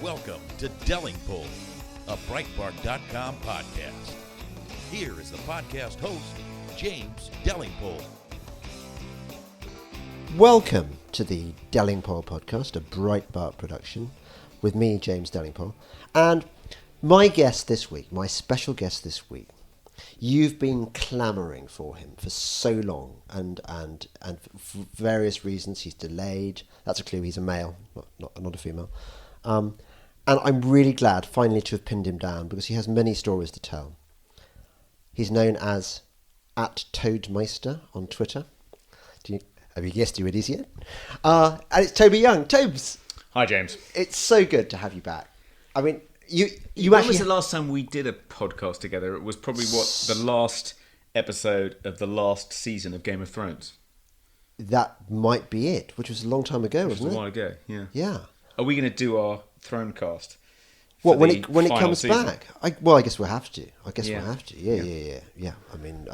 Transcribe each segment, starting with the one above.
Welcome to Delingpole, a Breitbart.com podcast. Here is the podcast host, James Delingpole. Welcome to the Delingpole podcast, a Breitbart production, with me, James Delingpole, and my guest this week, my special guest this week. You've been clamouring for him for so long, and for various reasons he's delayed. That's a clue. He's a male, not a female. And I'm really glad finally to have pinned him down because he has many stories to tell. He's known as @Toadmeister on Twitter. Have you guessed who it is yet? And it's Toby Young. Tobes! Hi, James. It's so good to have you back. I mean, you when actually... was the last time we did a podcast together? It was probably, the last episode of the last season of Game of Thrones? That might be it, which was a long time ago, wasn't it? A while ago, yeah. Yeah. Are we going to do our Throne cast? What, when it comes season? back? I guess we'll have to. Yeah. I mean,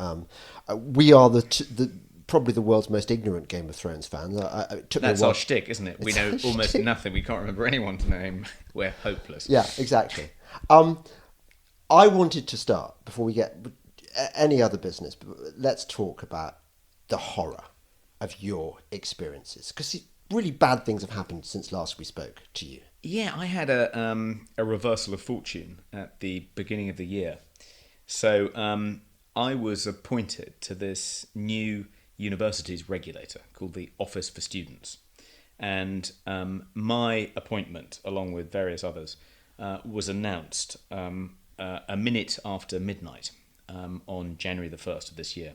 we are probably the world's most ignorant Game of Thrones fans. That's our shtick, isn't it? We know almost nothing. We can't remember anyone's name. We're hopeless. Yeah, exactly. I wanted to start, before we get any other business, but let's talk about the horror of your experiences. Because really bad things have happened since last we spoke to you. Yeah, I had a reversal of fortune at the beginning of the year. So I was appointed to this new universities regulator called the Office for Students. And my appointment, along with various others, was announced a minute after midnight on January the 1st of this year.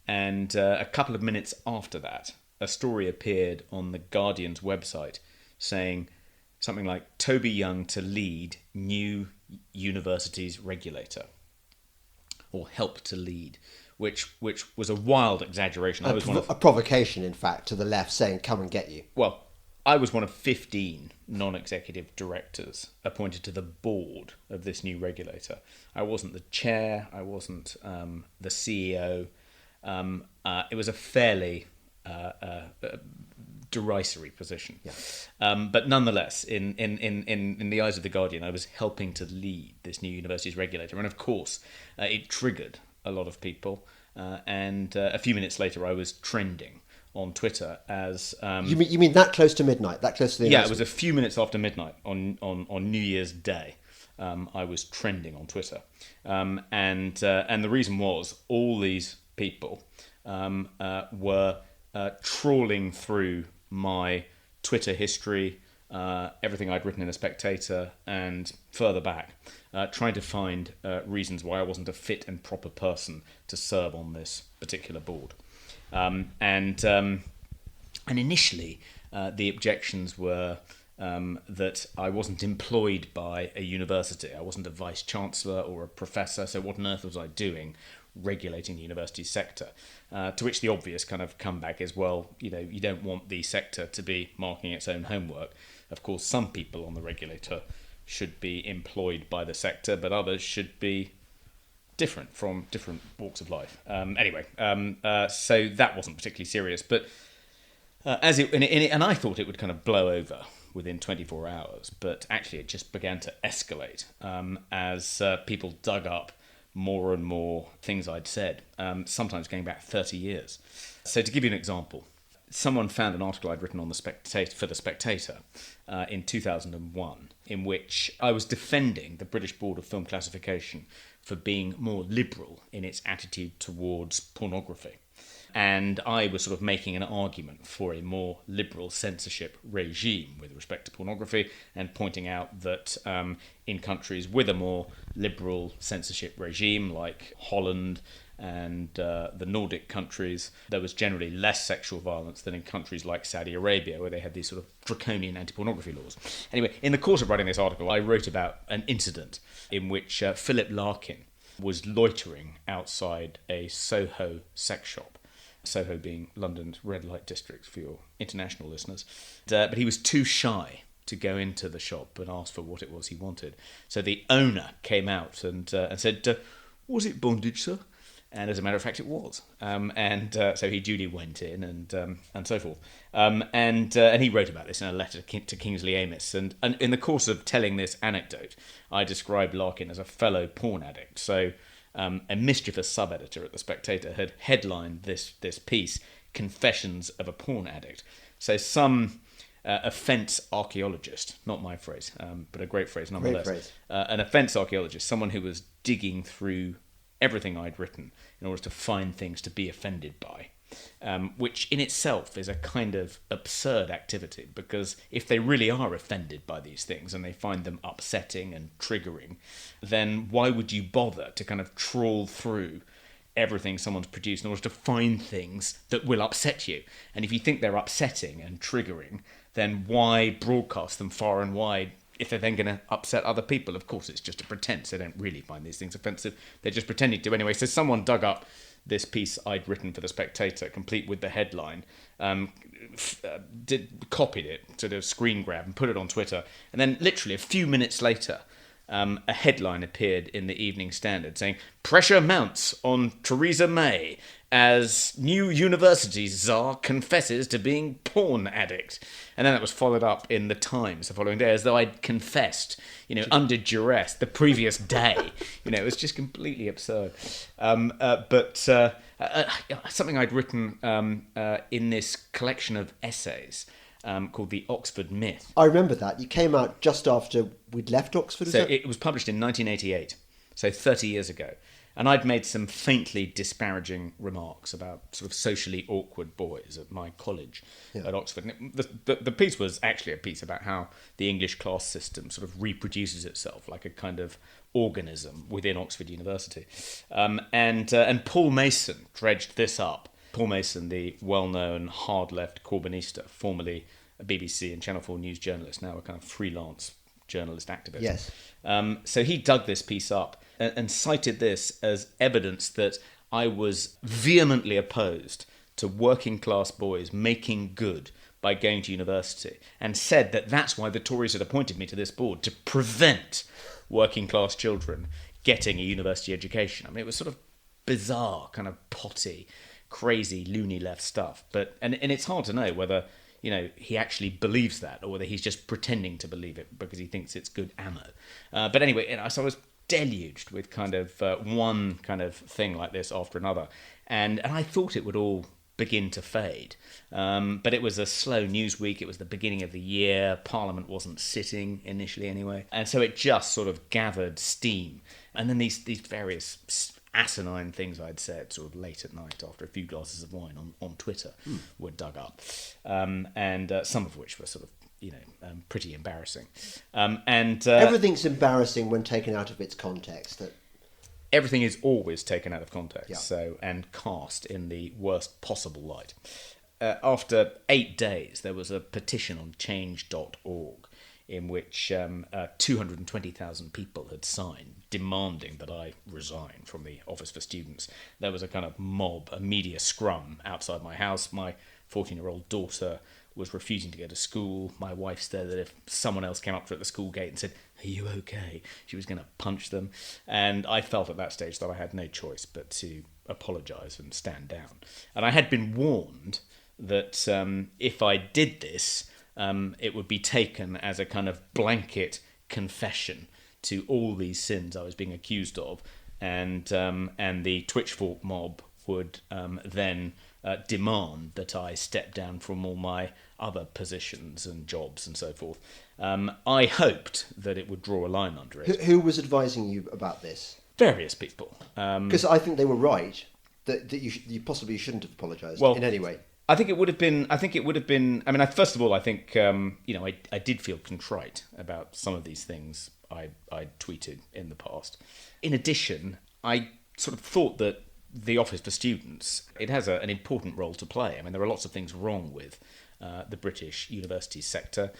And a couple of minutes after that, a story appeared on the Guardian's website saying something like, Toby Young to lead new universities regulator, or help to lead, which was a wild exaggeration. A provocation, in fact, to the left saying, come and get you. Well, I was one of 15 non-executive directors appointed to the board of this new regulator. I wasn't the chair, I wasn't the CEO. It was a fairly derisory position. Yeah. But nonetheless, in the eyes of the Guardian, I was helping to lead this new universities regulator. And of course, it triggered a lot of people. And a few minutes later, I was trending on Twitter as... You mean that close to midnight? That close to the announcement? Yeah, it was a few minutes after midnight on New Year's Day. I was trending on Twitter. And the reason was all these people were trawling through my Twitter history, everything I'd written in The Spectator, and further back, trying to find reasons why I wasn't a fit and proper person to serve on this particular board. And initially, the objections were that I wasn't employed by a university. I wasn't a vice-chancellor or a professor, so what on earth was I doing regulating the university sector? To which the obvious kind of comeback is, well, you don't want the sector to be marking its own homework. Of course, some people on the regulator should be employed by the sector, but others should be different from different walks of life. So that wasn't particularly serious, but and I thought it would kind of blow over within 24 hours, but actually it just began to escalate as people dug up more and more things I'd said, sometimes going back 30 years. So to give you an example, someone found an article I'd written on for The Spectator in 2001, in which I was defending the British Board of Film Classification for being more liberal in its attitude towards pornography. And I was sort of making an argument for a more liberal censorship regime with respect to pornography, and pointing out that in countries with a more liberal censorship regime, like Holland and the Nordic countries, there was generally less sexual violence than in countries like Saudi Arabia, where they had these sort of draconian anti-pornography laws. Anyway, in the course of writing this article, I wrote about an incident in which Philip Larkin was loitering outside a Soho sex shop. Soho being London's red light district for your international listeners. But he was too shy to go into the shop and ask for what it was he wanted. So the owner came out and said, "Was it bondage, sir?" And as a matter of fact, it was. So he duly went in and so forth. And he wrote about this in a letter to Kingsley Amis. And in the course of telling this anecdote, I described Larkin as a fellow porn addict. So a mischievous sub-editor at The Spectator had headlined this piece, Confessions of a Porn Addict. So some offence archaeologist, not my phrase, but a great phrase nonetheless. Great phrase. An offence archaeologist, someone who was digging through everything I'd written in order to find things to be offended by, which in itself is a kind of absurd activity, because if they really are offended by these things and they find them upsetting and triggering, then why would you bother to kind of trawl through everything someone's produced in order to find things that will upset you? And if you think they're upsetting and triggering, then why broadcast them far and wide if they're then going to upset other people? Of course, it's just a pretense. They don't really find these things offensive. They're just pretending to anyway. So someone dug up this piece I'd written for The Spectator, complete with the headline, copied it, sort of screen grab, and put it on Twitter. And then literally a few minutes later, a headline appeared in the Evening Standard saying, "Pressure mounts on Theresa May as new university czar confesses to being porn addict." And then that was followed up in the Times the following day, as though I'd confessed, under duress the previous day. It was just completely absurd. But something I'd written in this collection of essays called The Oxford Myth. I remember that. You came out just after we'd left Oxford, was So it? it was published in 1988, so 30 years ago. And I'd made some faintly disparaging remarks about sort of socially awkward boys at my college at Oxford. And the piece was actually a piece about how the English class system sort of reproduces itself like a kind of organism within Oxford University. And Paul Mason dredged this up. Paul Mason, the well-known hard-left Corbynista, formerly a BBC and Channel 4 news journalist, now a kind of freelance journalist activist. Yes. So he dug this piece up and cited this as evidence that I was vehemently opposed to working class boys making good by going to university, and said that that's why the Tories had appointed me to this board, to prevent working class children getting a university education. I mean, it was sort of bizarre, kind of potty, crazy, loony left stuff. But and it's hard to know whether he actually believes that, or whether he's just pretending to believe it because he thinks it's good ammo. But anyway, so I was deluged with kind of one kind of thing like this after another, and I thought it would all begin to fade. But it was a slow news week. It was the beginning of the year. Parliament wasn't sitting initially anyway, and so it just sort of gathered steam. And then these various asinine things I'd said sort of late at night after a few glasses of wine on Twitter were dug up, and some of which were sort of pretty embarrassing. Everything's embarrassing when taken out of its context. Everything is always taken out of context, Yeah. and cast in the worst possible light. After 8 days, there was a petition on change.org in which 220,000 people had signed demanding that I resign from the Office for Students. There was a kind of mob, a media scrum outside my house. My 14-year-old daughter was refusing to go to school. My wife said that if someone else came up to her at the school gate and said, "Are you okay?" she was going to punch them. And I felt at that stage that I had no choice but to apologise and stand down. And I had been warned that if I did this, it would be taken as a kind of blanket confession to all these sins I was being accused of, and the Twitchfork mob would then demand that I step down from all my other positions and jobs and so forth. I hoped that it would draw a line under it. Who was advising you about this? Various people. Because I think they were right that you possibly shouldn't have apologised in any way. I think it would have been. I mean, first of all, I think I did feel contrite about some of these things I tweeted in the past. In addition, I sort of thought that the Office for Students, it has an important role to play. I mean, there are lots of things wrong with the British university sector.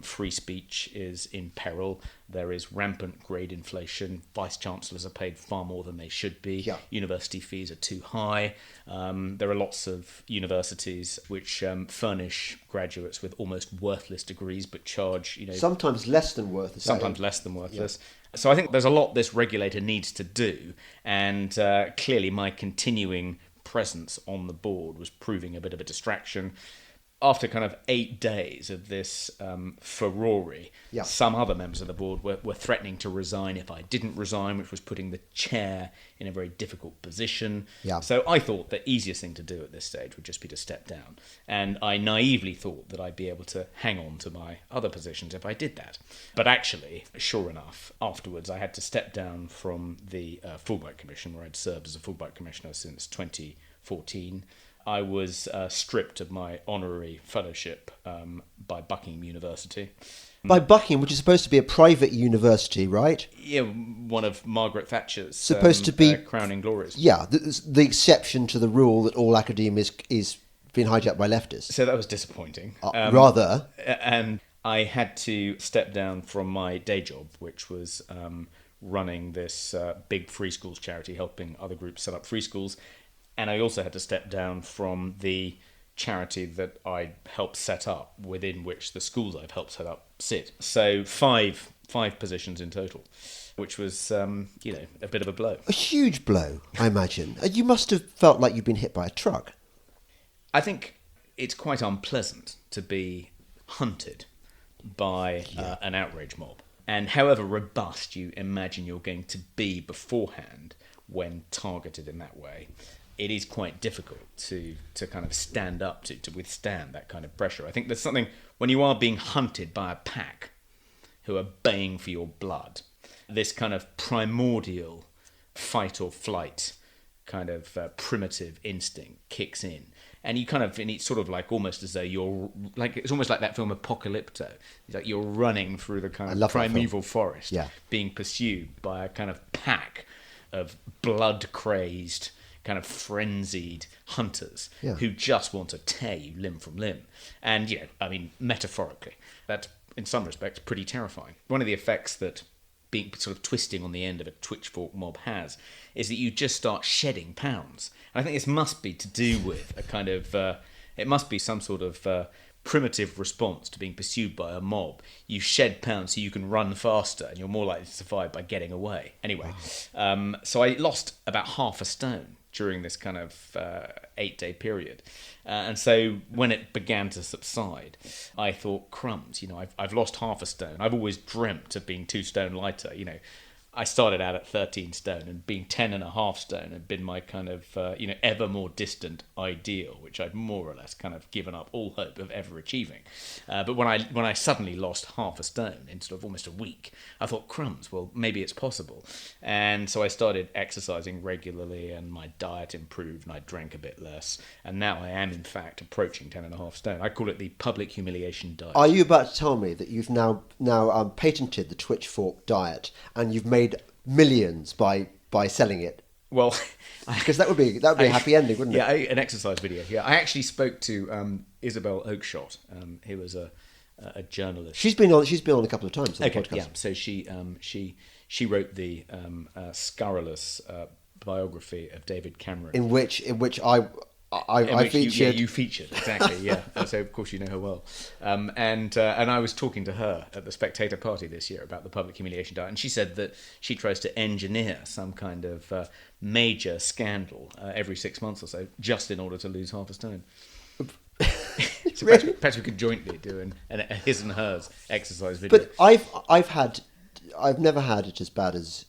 Free speech is in peril. There is rampant grade inflation. Vice-chancellors are paid far more than they should be. Yeah. University fees are too high. There are lots of universities which furnish graduates with almost worthless degrees but charge, Sometimes less than worthless. sometimes less than worthless. So I think there's a lot this regulator needs to do, and clearly my continuing presence on the board was proving a bit of a distraction. After kind of 8 days of this furore, some other members of the board were threatening to resign if I didn't resign, which was putting the chair in a very difficult position. Yeah. So I thought the easiest thing to do at this stage would just be to step down. And I naively thought that I'd be able to hang on to my other positions if I did that. But actually, sure enough, afterwards I had to step down from the Fulbright Commission, where I'd served as a Fulbright Commissioner since 2014. I was stripped of my honorary fellowship by Buckingham University. By Buckingham, which is supposed to be a private university, right? Yeah, one of Margaret Thatcher's supposed to be crowning glories. Yeah, the exception to the rule that all academia is being hijacked by leftists. So that was disappointing. Rather. And I had to step down from my day job, which was running this big free schools charity, helping other groups set up free schools. And I also had to step down from the charity that I helped set up, within which the schools I've helped set up sit. So five positions in total, which was, a bit of a blow. A huge blow, I imagine. You must have felt like you'd been hit by a truck. I think it's quite unpleasant to be hunted by an outrage mob. And however robust you imagine you're going to be beforehand when targeted in that way, it is quite difficult to kind of stand up to withstand that kind of pressure. I think there's something, when you are being hunted by a pack who are baying for your blood, this kind of primordial fight or flight kind of primitive instinct kicks in. And it's sort of like almost as though it's almost like that film Apocalypto. It's like you're running through the kind of primeval forest, being pursued by a kind of pack of blood-crazed, kind of frenzied hunters who just want to tear you limb from limb. And, metaphorically, that's, in some respects, pretty terrifying. One of the effects that being sort of twisting on the end of a twitchfork mob has is that you just start shedding pounds. And I think this must be to do with a kind of... it must be some sort of... primitive response to being pursued by a mob. You shed pounds so you can run faster, and you're more likely to survive by getting away. Anyway, so I lost about half a stone during this kind of 8-day period. And so when it began to subside, I thought, crumbs, I've lost half a stone. I've always dreamt of being 2 stone lighter, I started out at 13 stone, and being 10.5 stone had been my kind of, ever more distant ideal, which I'd more or less kind of given up all hope of ever achieving. But when I suddenly lost half a stone in sort of almost a week, I thought, crumbs, well, maybe it's possible. And so I started exercising regularly, and my diet improved, and I drank a bit less. And now I am, in fact, approaching 10.5 stone. I call it the public humiliation diet. Are you about to tell me that you've now patented the Twitchfork diet, and you've made millions by selling it? Well, because that would be a happy ending, wouldn't it? Yeah, an exercise video. Yeah, I actually spoke to Isabel Oakeshott, who was a journalist. She's been on a couple of times on the podcast. Yeah. So she wrote the scurrilous biography of David Cameron, in which I featured. You featured, exactly, yeah. So of course you know her well. And I was talking to her at the Spectator party this year about the public humiliation diet, and she said that she tries to engineer some kind of major scandal every 6 months or so, just in order to lose half a stone. So Really? perhaps we could jointly do a his and hers exercise video. But I've never had it as bad as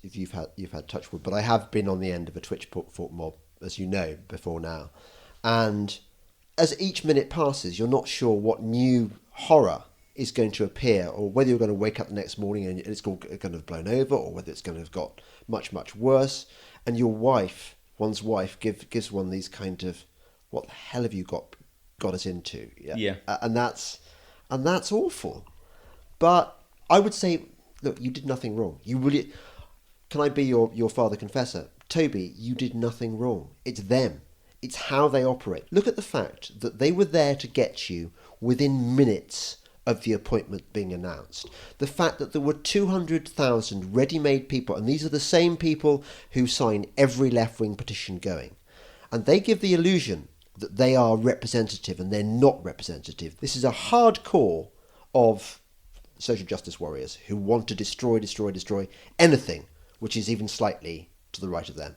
if you've had Touchwood, but I have been on the end of a Twitchfork mob, as you know, before now. And as each minute passes, you're not sure what new horror is going to appear, or whether you're going to wake up the next morning and it's going to have blown over, or whether it's going to have got much, much worse. And one's wife gives one these kind of, what the hell have you got us into? Yeah. And that's awful. But I would say, look, you did nothing wrong. You really... Can I be your father confessor? Toby, you did nothing wrong. It's them. It's how they operate. Look at the fact that they were there to get you within minutes of the appointment being announced. The fact that there were 200,000 ready-made people, and these are the same people who sign every left-wing petition going. And they give the illusion that they are representative, and they're not representative. This is a hardcore of social justice warriors who want to destroy anything which is even slightly to the right of them.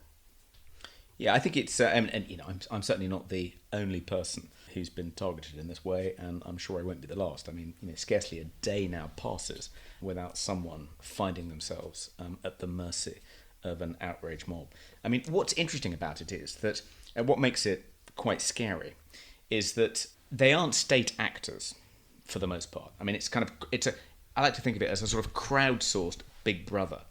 Yeah, I think it's, I'm certainly not the only person who's been targeted in this way, and I'm sure I won't be the last. I mean, scarcely a day now passes without someone finding themselves at the mercy of an outrage mob. I mean, what's interesting about it is that, and what makes it quite scary, is that they aren't state actors for the most part. I mean, I like to think of it as a sort of crowdsourced Big Brother.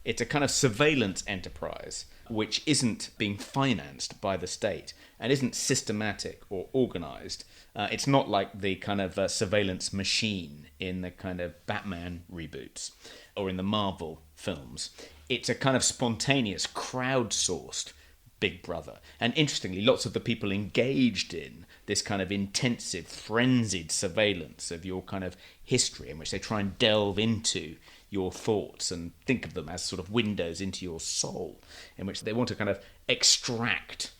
It's a kind of surveillance enterprise which isn't being financed by the state and isn't systematic or organised. It's not like the kind of surveillance machine in the kind of Batman reboots or in the Marvel films. It's a kind of spontaneous, crowdsourced Big Brother. And interestingly, lots of the people engaged in this kind of intensive, frenzied surveillance of your kind of history, in which they try and delve into your thoughts and think of them as sort of windows into your soul, in which they want to kind of extract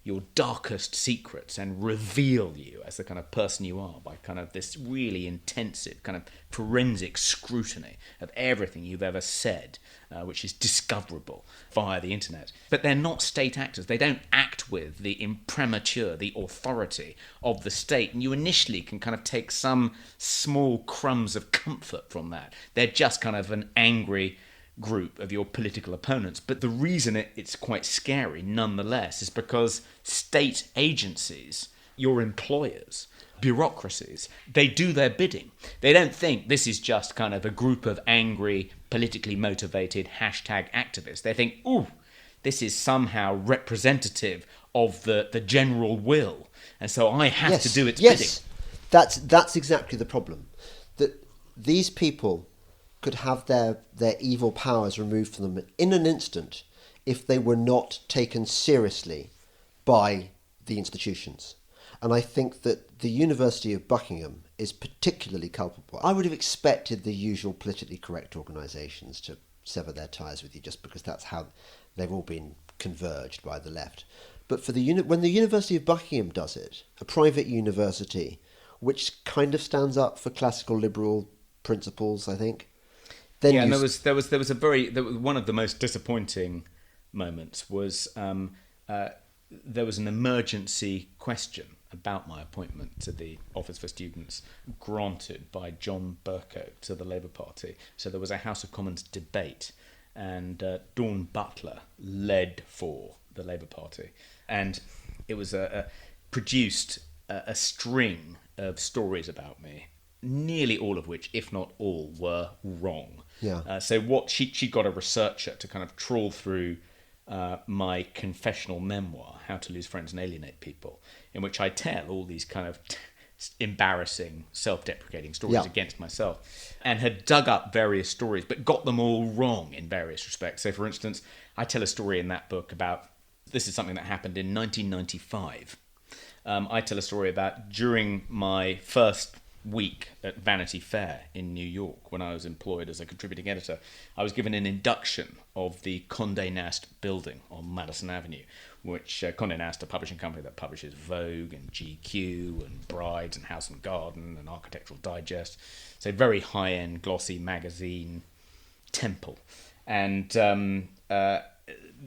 your darkest secrets and reveal you as the kind of person you are by kind of this really intensive kind of forensic scrutiny of everything you've ever said, which is discoverable via the internet. But they're not state actors. They don't act with the imprimatur, the authority of the state. And you initially can kind of take some small crumbs of comfort from that. They're just kind of an angry group of your political opponents. But the reason it's quite scary nonetheless is because state agencies, your employers, bureaucracies, they do their bidding. They don't think this is just kind of a group of angry, politically motivated hashtag activists. They think, ooh, this is somehow representative of the general will, and so I have to do its bidding. That's exactly the problem. That these people could have their evil powers removed from them in an instant if they were not taken seriously by the institutions. And I think that the University of Buckingham is particularly culpable. I would have expected the usual politically correct organisations to sever their ties with you just because that's how they've all been converged by the left. But for when the University of Buckingham does it, a private university, which kind of stands up for classical liberal principles, I think. Then and there was one of the most disappointing moments was there was an emergency question about my appointment to the Office for Students granted by John Bercow to the Labour Party. So there was a House of Commons debate, and Dawn Butler led for the Labour Party, and it was produced a string of stories about me, nearly all of which, if not all, were wrong. Yeah. So what she got a researcher to kind of trawl through my confessional memoir, How to Lose Friends and Alienate People, in which I tell all these kind of embarrassing, self-deprecating stories against myself, and had dug up various stories, but got them all wrong in various respects. So, for instance, I tell a story in that book about, this is something that happened in 1995. I tell a story about during my first week at Vanity Fair in New York, when I was employed as a contributing editor, I was given an induction of the Condé Nast building on Madison Avenue, which Condé Nast, a publishing company that publishes Vogue and GQ and Brides and House and Garden and Architectural Digest. So very high-end, glossy magazine temple. And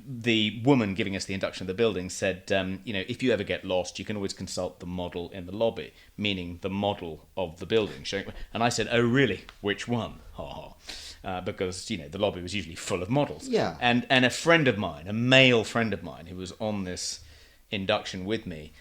the woman giving us the induction of the building said, if you ever get lost, you can always consult the model in the lobby, meaning the model of the building. And I said, oh, really? Which one? Ha ha. Because, the lobby was usually full of models. Yeah. And a friend of mine, a male friend of mine who was on this induction with me,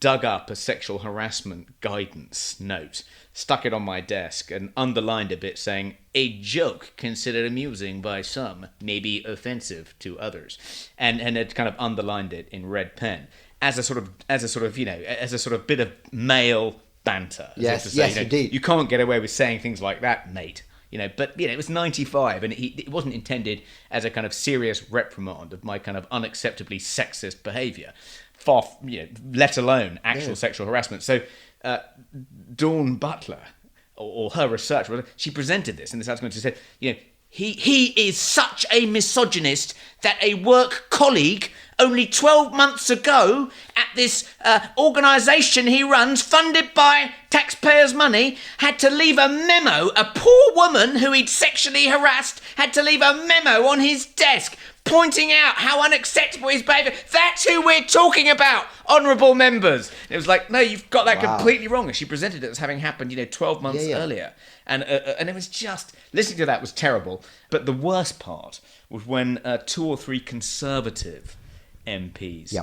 dug up a sexual harassment guidance note, stuck it on my desk and underlined a bit saying, a joke considered amusing by some may be offensive to others, and had kind of underlined it in red pen as a sort of bit of male banter. Yes, indeed. You can't get away with saying things like that, mate. But it was 95, and it wasn't intended as a kind of serious reprimand of my kind of unacceptably sexist behaviour. let alone actual sexual harassment. So Dawn Butler, or her research, she presented this in this article. She said, he is such a misogynist that a work colleague only 12 months ago at this organisation he runs, funded by taxpayers' money, had to leave a memo. A poor woman who he'd sexually harassed had to leave a memo on his desk pointing out how unacceptable his behaviour. That's who we're talking about, honourable members. And it was like, no, you've got that completely wrong. And she presented it as having happened, 12 months earlier. And it was just, listening to that was terrible. But the worst part was when 2 or 3 Conservative MPs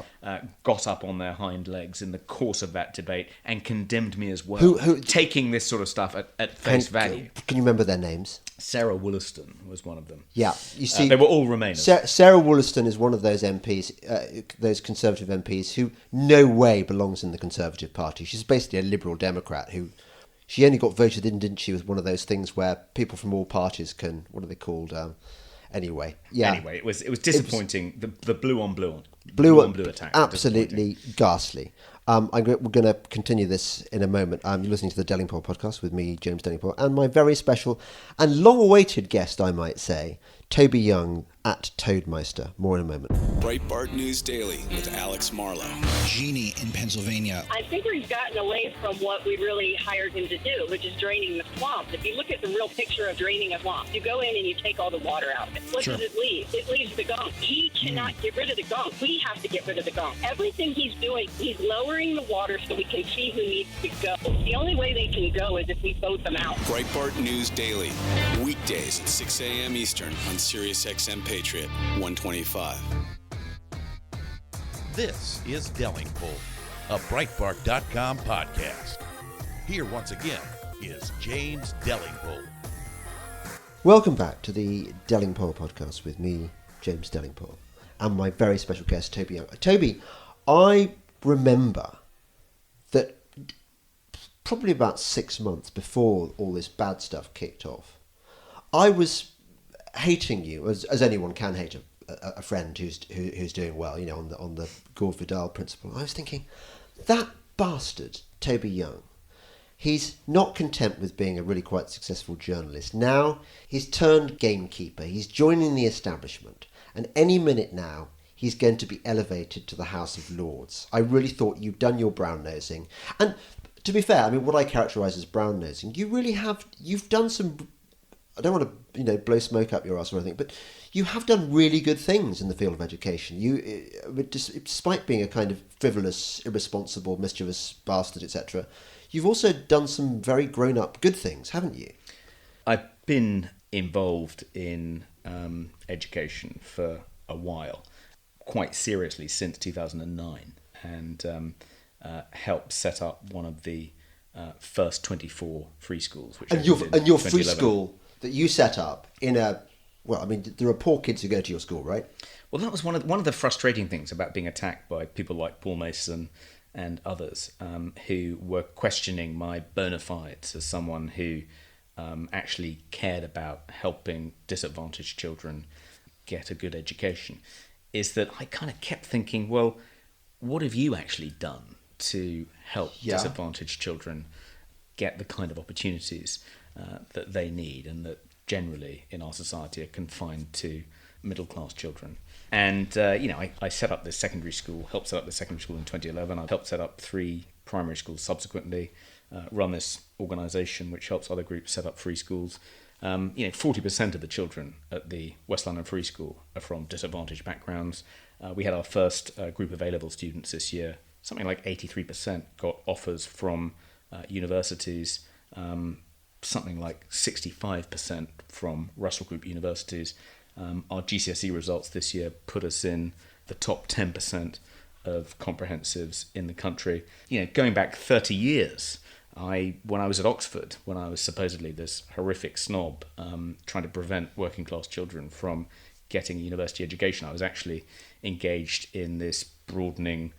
got up on their hind legs in the course of that debate and condemned me as well, who taking this sort of stuff at face value. Can you remember their names? Sarah Wollaston was one of them. Yeah, you see, they were all Remainers. Sarah Wollaston is one of those MPs, those Conservative MPs, who no way belongs in the Conservative Party. She's basically a Liberal Democrat who... She only got voted in, didn't she, with one of those things where people from all parties can... What are they called? Anyway, it was disappointing. The blue on blue attack. Absolutely ghastly. We're going to continue this in a moment. You're listening to the Delingpole podcast with me, James Delingpole, and my very special and long-awaited guest, I might say, Toby Young at Toadmeister. More in a moment. Breitbart News Daily with Alex Marlowe. Jeannie in Pennsylvania. I think he's gotten away from what we really hired him to do, which is draining the swamp. If you look at the real picture of draining a swamp, you go in and you take all the water out of it. What does it leave? It leaves the gunk. He cannot get rid of the gunk. We have to get rid of the gunk. Everything he's doing, he's lowering the water so we can see who needs to go. The only way they can go is if we vote them out. Breitbart News Daily, weekdays at 6 a.m. Eastern on Sirius XM Patriot 125. This is Delingpole, a Breitbart.com podcast. Here once again is James Delingpole. Welcome back to the Delingpole podcast with me, James Delingpole, and my very special guest, Toby Young. Toby, I remember that probably about 6 months before all this bad stuff kicked off, I was hating you, as anyone can hate a friend who's doing well, on the Gore Vidal principle. I was thinking, that bastard, Toby Young, he's not content with being a really quite successful journalist. Now he's turned gamekeeper. He's joining the establishment. And any minute now, he's going to be elevated to the House of Lords. I really thought you'd done your brown-nosing. And to be fair, I mean, what I characterise as brown-nosing, you've done some... I don't want to, blow smoke up your ass or anything, but you have done really good things in the field of education. Despite being a kind of frivolous, irresponsible, mischievous bastard, etc., you've also done some very grown-up good things, haven't you? I've been involved in education for a while, quite seriously since 2009, and helped set up one of the first 24 free schools. Which and your free school that you set up in there are poor kids who go to your school, right? Well, that was one of the frustrating things about being attacked by people like Paul Mason and others who were questioning my bona fides as someone who actually cared about helping disadvantaged children get a good education, is that I kind of kept thinking, well, what have you actually done to help disadvantaged children get the kind of opportunities that they need and that generally in our society are confined to middle-class children? And, I set up this secondary school, helped set up the secondary school in 2011. I helped set up 3 primary schools subsequently, run this organisation which helps other groups set up free schools. 40% of the children at the West London Free School are from disadvantaged backgrounds. We had our first group of A-level students this year. Something like 83% got offers from universities, something like 65% from Russell Group universities. Our GCSE results this year put us in the top 10% of comprehensives in the country. Going back 30 years, when I was at Oxford, when I was supposedly this horrific snob trying to prevent working class children from getting a university education, I was actually engaged in this broadening,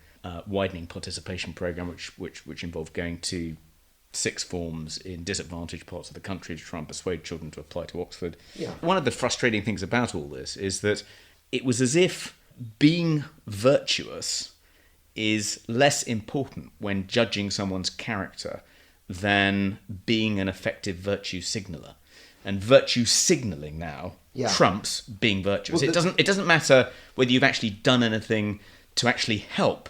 widening participation program, which involved going to 6 forms in disadvantaged parts of the country to try and persuade children to apply to Oxford. Yeah. One of the frustrating things about all this is that it was as if being virtuous is less important when judging someone's character than being an effective virtue signaller. And virtue signalling now trumps being virtuous. Well, It doesn't matter whether you've actually done anything to actually help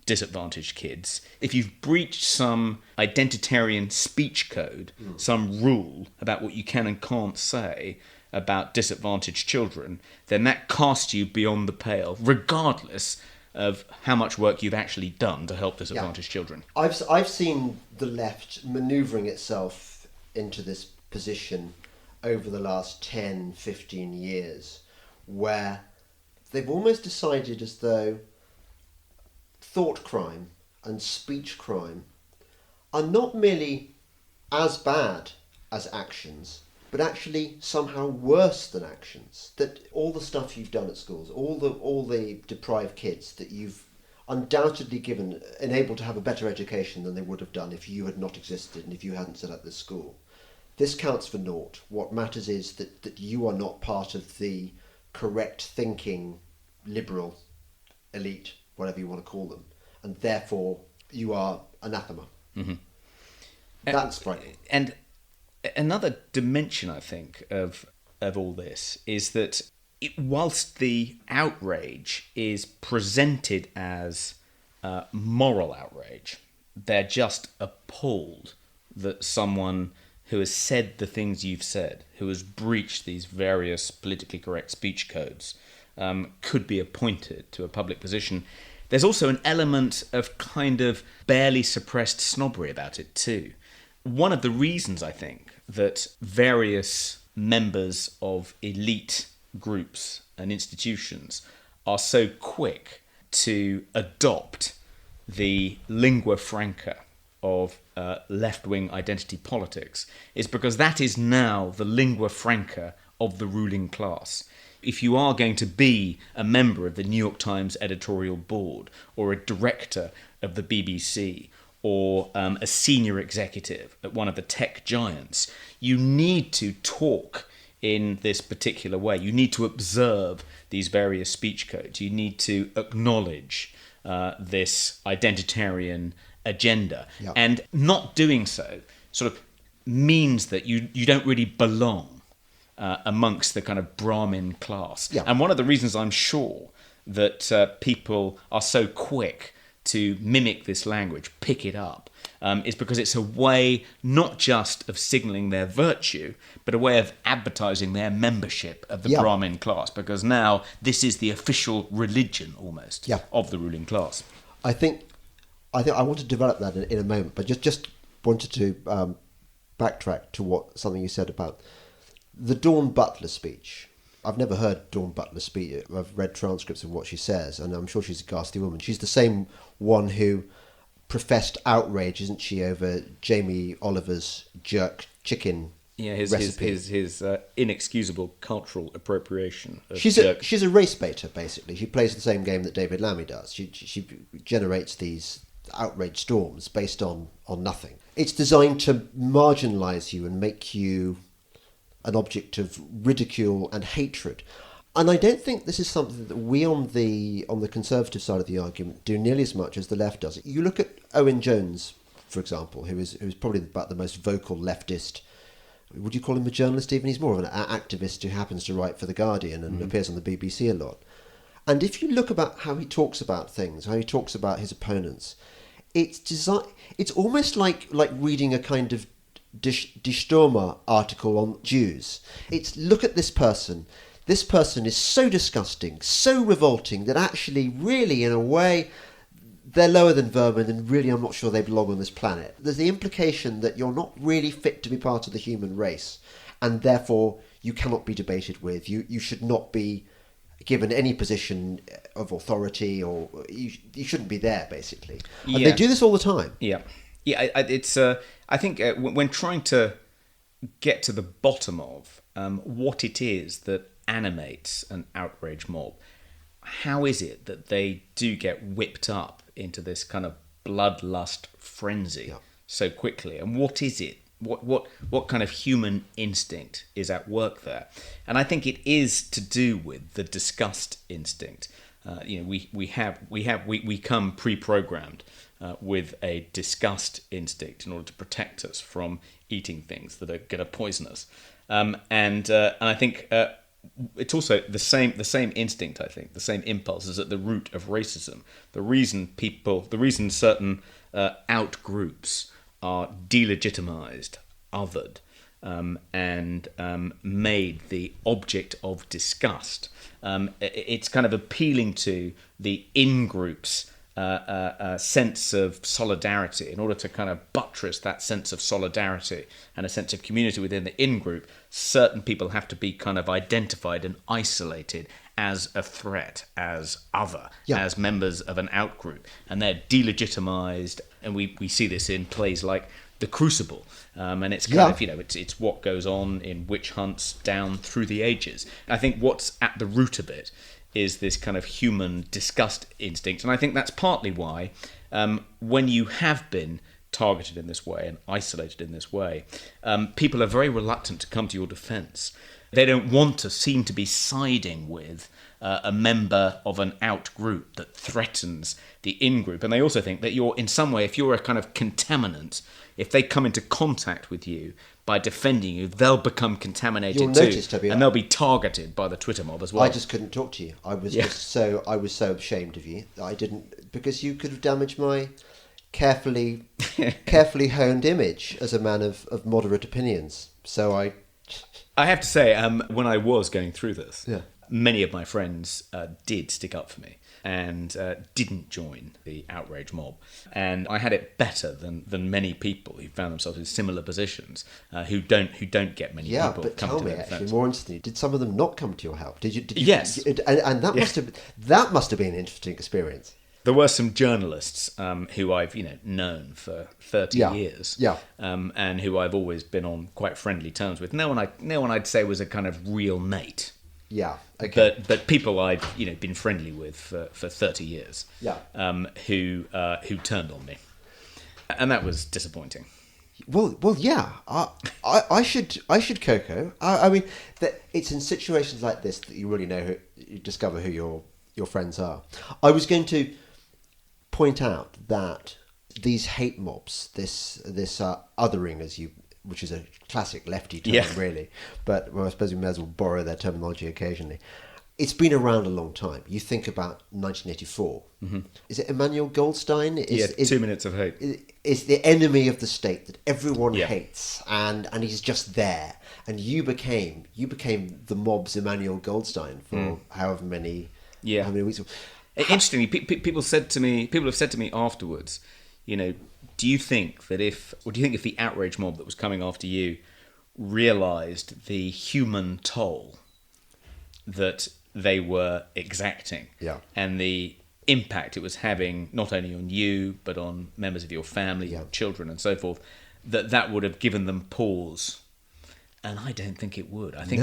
disadvantaged kids. If you've breached some identitarian speech code, some rule about what you can and can't say about disadvantaged children, then that casts you beyond the pale, regardless of how much work you've actually done to help disadvantaged children. I've seen the left manoeuvring itself into this position over the last 10, 15 years, where they've almost decided as though thought crime and speech crime are not merely as bad as actions, but actually somehow worse than actions. That all the stuff you've done at schools, all the deprived kids that you've undoubtedly enabled to have a better education than they would have done if you had not existed and if you hadn't set up this school, this counts for naught. What matters is that you are not part of the correct thinking liberal elite, whatever you want to call them, and therefore you are anathema. Mm-hmm. That's frightening. And another dimension, I think, of all this is that whilst the outrage is presented as moral outrage, they're just appalled that someone who has said the things you've said, who has breached these various politically correct speech codes, could be appointed to a public position. There's also an element of kind of barely suppressed snobbery about it too. One of the reasons, I think, that various members of elite groups and institutions are so quick to adopt the lingua franca of left-wing identity politics is because that is now the lingua franca of the ruling class. If you are going to be a member of the New York Times editorial board or a director of the BBC or a senior executive at one of the tech giants, you need to talk in this particular way. You need to observe these various speech codes. You need to acknowledge this identitarian agenda. Yep. And not doing so sort of means that you don't really belong amongst the kind of Brahmin class. Yep. And one of the reasons I'm sure that people are so quick to mimic this language, pick it up, is because it's a way not just of signalling their virtue, but a way of advertising their membership of the Brahmin class, because now this is the official religion almost of the ruling class. I think I want to develop that in a moment, but just wanted to backtrack to something you said about the Dawn Butler speech. I've never heard Dawn Butler speak. I've read transcripts of what she says, and I'm sure she's a ghastly woman. She's the same one who professed outrage, isn't she, over Jamie Oliver's jerk chicken recipe. His inexcusable cultural appropriation of she's a race baiter, basically. She plays the same game that David Lammy does. She generates these outrage storms based on nothing. It's designed to marginalise you and make you an object of ridicule and hatred. And I don't think this is something that we on the conservative side of the argument do nearly as much as the left does. You look at Owen Jones, for example, who's probably about the most vocal leftist. Would you call him a journalist even? He's more of an activist who happens to write for The Guardian and appears on the BBC a lot. And if you look about how he talks about things, how he talks about his opponents, it's almost like reading a kind of Die Stürmer article on Jews. It's look at this person. This person is so disgusting, so revolting that actually, really, in a way, they're lower than vermin and really I'm not sure they belong on this planet. There's the implication that you're not really fit to be part of the human race and therefore you cannot be debated with. You should not be given any position of authority or you shouldn't be there, basically. And they do this all the time. Yeah. It's. I think when trying to get to the bottom of what it is that animates an outrage mob, how is it that they do get whipped up into this kind of bloodlust frenzy so quickly? And what is it? What kind of human instinct is at work there? And I think it is to do with the disgust instinct. we come pre-programmed with a disgust instinct in order to protect us from eating things that are going to poison us, and I think it's also the same instinct. I think the same impulse is at the root of racism. The reason certain out groups are delegitimized, othered, and made the object of disgust. It's kind of appealing to the in-group's sense of solidarity. In order to kind of buttress that sense of solidarity and a sense of community within the in-group, certain people have to be kind of identified and isolated as a threat, as other, as members of an out-group. And they're delegitimized, and we see this in plays like The Crucible, and it's kind of, it's what goes on in witch hunts down through the ages. I think what's at the root of it is this kind of human disgust instinct, and I think that's partly why when you have been targeted in this way and isolated in this way, people are very reluctant to come to your defence. They don't want to seem to be siding with a member of an out group that threatens the in group, and they also think that you're in some way, if you're a kind of contaminant, if they come into contact with you by defending you, they'll become contaminated too, and they'll be targeted by the Twitter mob as well. I just couldn't talk to you. I was so ashamed of you that I didn't, because you could have damaged my carefully honed image as a man of moderate opinions. So I have to say, when I was going through this, many of my friends did stick up for me and didn't join the outrage mob. And I had it better than many people who found themselves in similar positions, who don't get many people but come tell to me, their actually, defense. more interestingly, did some of them not come to your help? Did you? Yes. And that must have been an interesting experience. There were some journalists who I've known for 30 years, and who I've always been on quite friendly terms with. No one I'd say was a kind of real mate. Yeah. Okay. But people I've been friendly with for 30 years. Yeah. Who turned on me, and that was disappointing. Well, yeah. I should Coco. I mean, that it's in situations like this that you really know you discover who your friends are. I was going to point out that these hate mobs, this othering, which is a classic lefty term, really, but I suppose we may as well borrow their terminology occasionally. It's been around a long time. You think about 1984. Mm-hmm. Is it Emmanuel Goldstein? 2 Minutes of Hate. Is the enemy of the state that everyone hates, and he's just there. And you became the mob's Emmanuel Goldstein for however many weeks. Interestingly, people have said to me afterwards, do you think if the outrage mob that was coming after you realised the human toll that they were exacting, and the impact it was having not only on you but on members of your family, your children, and so forth, that would have given them pause? And I don't think it would. I think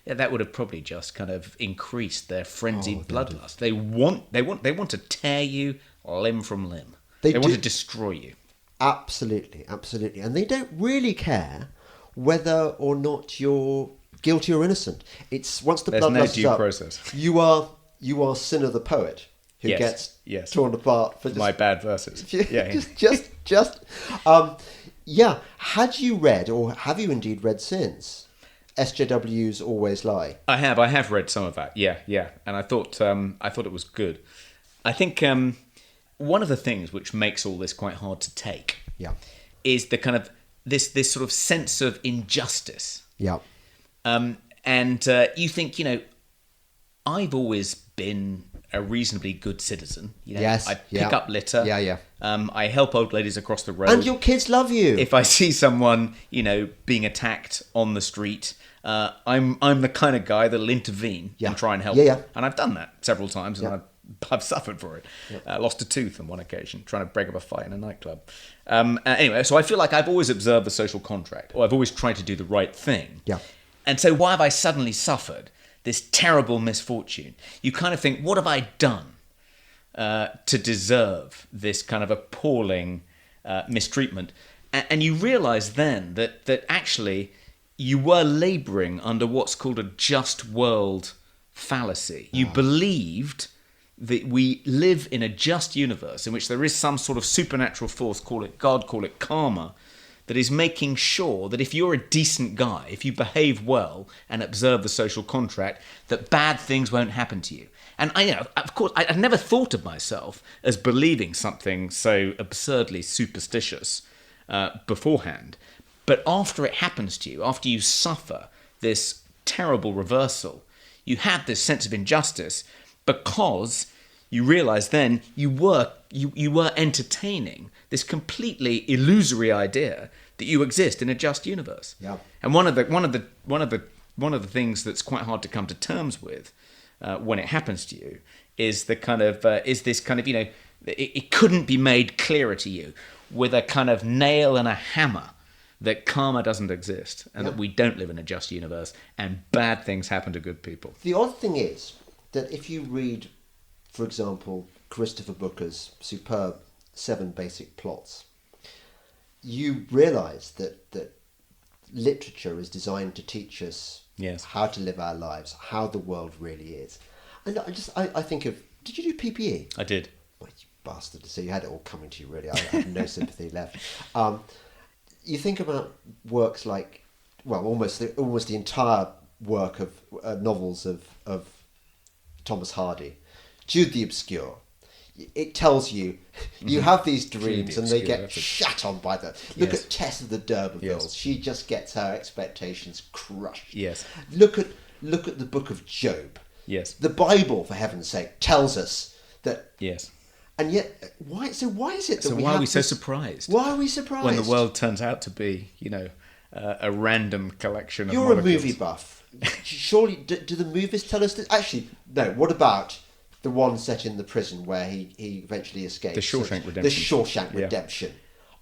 that would have probably just kind of increased their frenzied bloodlust. They want to tear you limb from limb. They want to destroy you. Absolutely, absolutely. And they don't really care whether or not you're guilty or innocent. It's once the bloodlust is up, process. You are Sinner the poet who gets torn apart for my bad verses. Had you read, or have you indeed read since, SJW's Always Lie? I have read some of that. Yeah, and I thought it was good. I think one of the things which makes all this quite hard to take is the kind of this sort of sense of injustice. Yeah. And you think, I've always been a reasonably good citizen. I pick up litter. I help old ladies across the road. And your kids love you. If I see someone, being attacked on the street, I'm the kind of guy that'll intervene and try and help. And I've done that several times, and I've suffered for it. Lost a tooth on one occasion trying to break up a fight in a nightclub. Anyway, so I feel like I've always observed the social contract, or I've always tried to do the right thing. And so why have I suddenly suffered this terrible misfortune? You kind of think, what have I done to deserve this kind of appalling mistreatment? And you realise then that actually you were labouring under what's called a just world fallacy. You believed we live in a just universe in which there is some sort of supernatural force, call it God, call it karma, that is making sure that if you're a decent guy, if you behave well and observe the social contract, that bad things won't happen to you. And of course, I'd never thought of myself as believing something so absurdly superstitious beforehand. But after it happens to you, after you suffer this terrible reversal, you had this sense of injustice because you realise then you were entertaining this completely illusory idea that you exist in a just universe. Yeah. And one of the things that's quite hard to come to terms with when it happens to you is the kind of it couldn't be made clearer to you with a kind of nail and a hammer that karma doesn't exist and that we don't live in a just universe and bad things happen to good people. The odd thing is that if you read, for example, Christopher Booker's superb 7 Basic Plots, you realise that literature is designed to teach us how to live our lives, how the world really is. And I think of, did you do PPE? I did. Well, you bastard. So you had it all coming to you, really. I have no sympathy left. You think about works like, well, almost the entire work of novels of Thomas Hardy, Jude the Obscure. It tells you, you have these dreams and they get shat on by the... Look at Tess of the D'Urbervilles. Yes. She just gets her expectations crushed. Yes. Look at the book of Job. Yes. The Bible, for heaven's sake, tells us that... Yes. And yet, why is it that why are we so surprised? Why are we surprised? When the world turns out to be, a random collection of You're molecules. a movie buff. Surely, do the movies tell us that? Actually, no. What about the one set in the prison where he eventually escapes? The Shawshank Redemption. The Shawshank Redemption.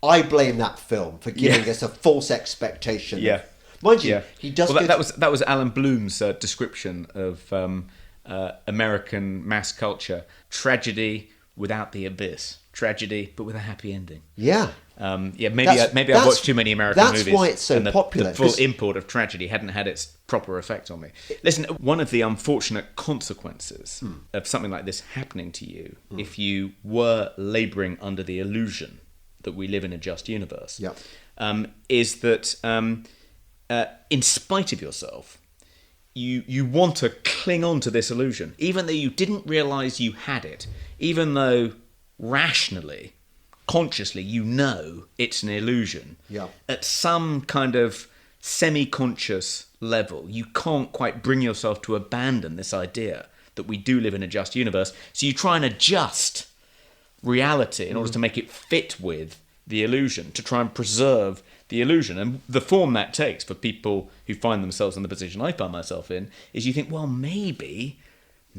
I blame that film for giving us a false expectation. Yeah. Mind you, he does... Well, that was Alan Bloom's description of American mass culture. Tragedy without the abyss. Tragedy, but with a happy ending. Yeah. Maybe I've watched too many American movies. That's why it's so popular. The full import of tragedy hadn't had its proper effect on me. Listen, one of the unfortunate consequences of something like this happening to you, if you were labouring under the illusion that we live in a just universe, is that in spite of yourself, you want to cling on to this illusion, even though you didn't realise you had it, even though rationally, consciously, you know it's an illusion. Yeah. At some kind of semi-conscious level, you can't quite bring yourself to abandon this idea that we do live in a just universe. So you try and adjust reality in order to make it fit with the illusion, to try and preserve the illusion. And the form that takes for people who find themselves in the position I find myself in is you think, well, maybe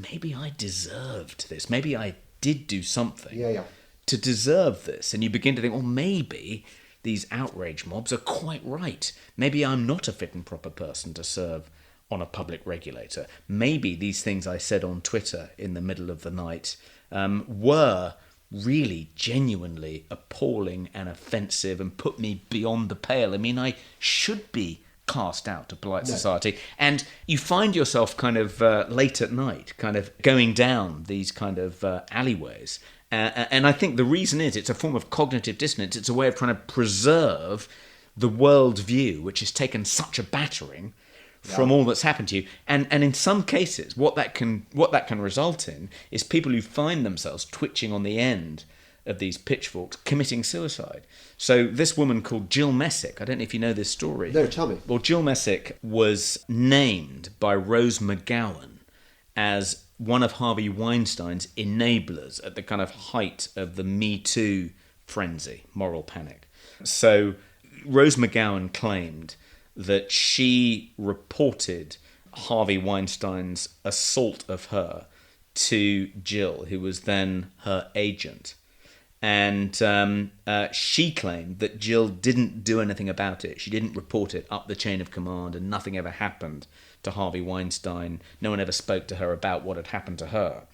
I deserved this. Maybe I did do something to deserve this. And you begin to think, well, maybe these outrage mobs are quite right. Maybe I'm not a fit and proper person to serve on a public regulator. Maybe these things I said on Twitter in the middle of the night were really genuinely appalling and offensive and put me beyond the pale. I mean, I should be cast out of polite society. And you find yourself kind of late at night, kind of going down these kind of alleyways. And I think the reason is it's a form of cognitive dissonance. It's a way of trying to preserve the world view, which has taken such a battering from all that's happened to you. And in some cases, what that can result in is people who find themselves twitching on the end of these pitchforks committing suicide. So this woman called Jill Messick, I don't know if you know this story. No, tell me. Well, Jill Messick was named by Rose McGowan as one of Harvey Weinstein's enablers at the kind of height of the Me Too frenzy, moral panic. So Rose McGowan claimed that she reported Harvey Weinstein's assault of her to Jill, who was then her agent. And she claimed that Jill didn't do anything about it. She didn't report it up the chain of command, and nothing ever happened to Harvey Weinstein. No one ever spoke to her about what had happened to her.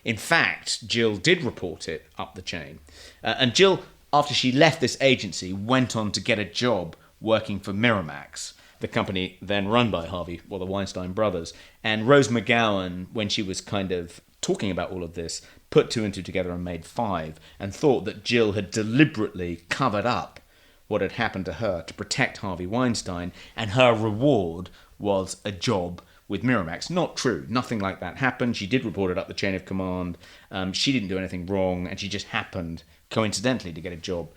In fact, Jill did report it up the chain. And Jill, after she left this agency, went on to get a job working for Miramax, the company then run by the Weinstein brothers. And Rose McGowan, when she was kind of talking about all of this, put two and two together and made five, and thought that Jill had deliberately covered up what had happened to her to protect Harvey Weinstein, and her reward was a job with Miramax. Not true. Nothing like that happened. She did report it up the chain of command. She didn't do anything wrong, and she just happened, coincidentally, to get a job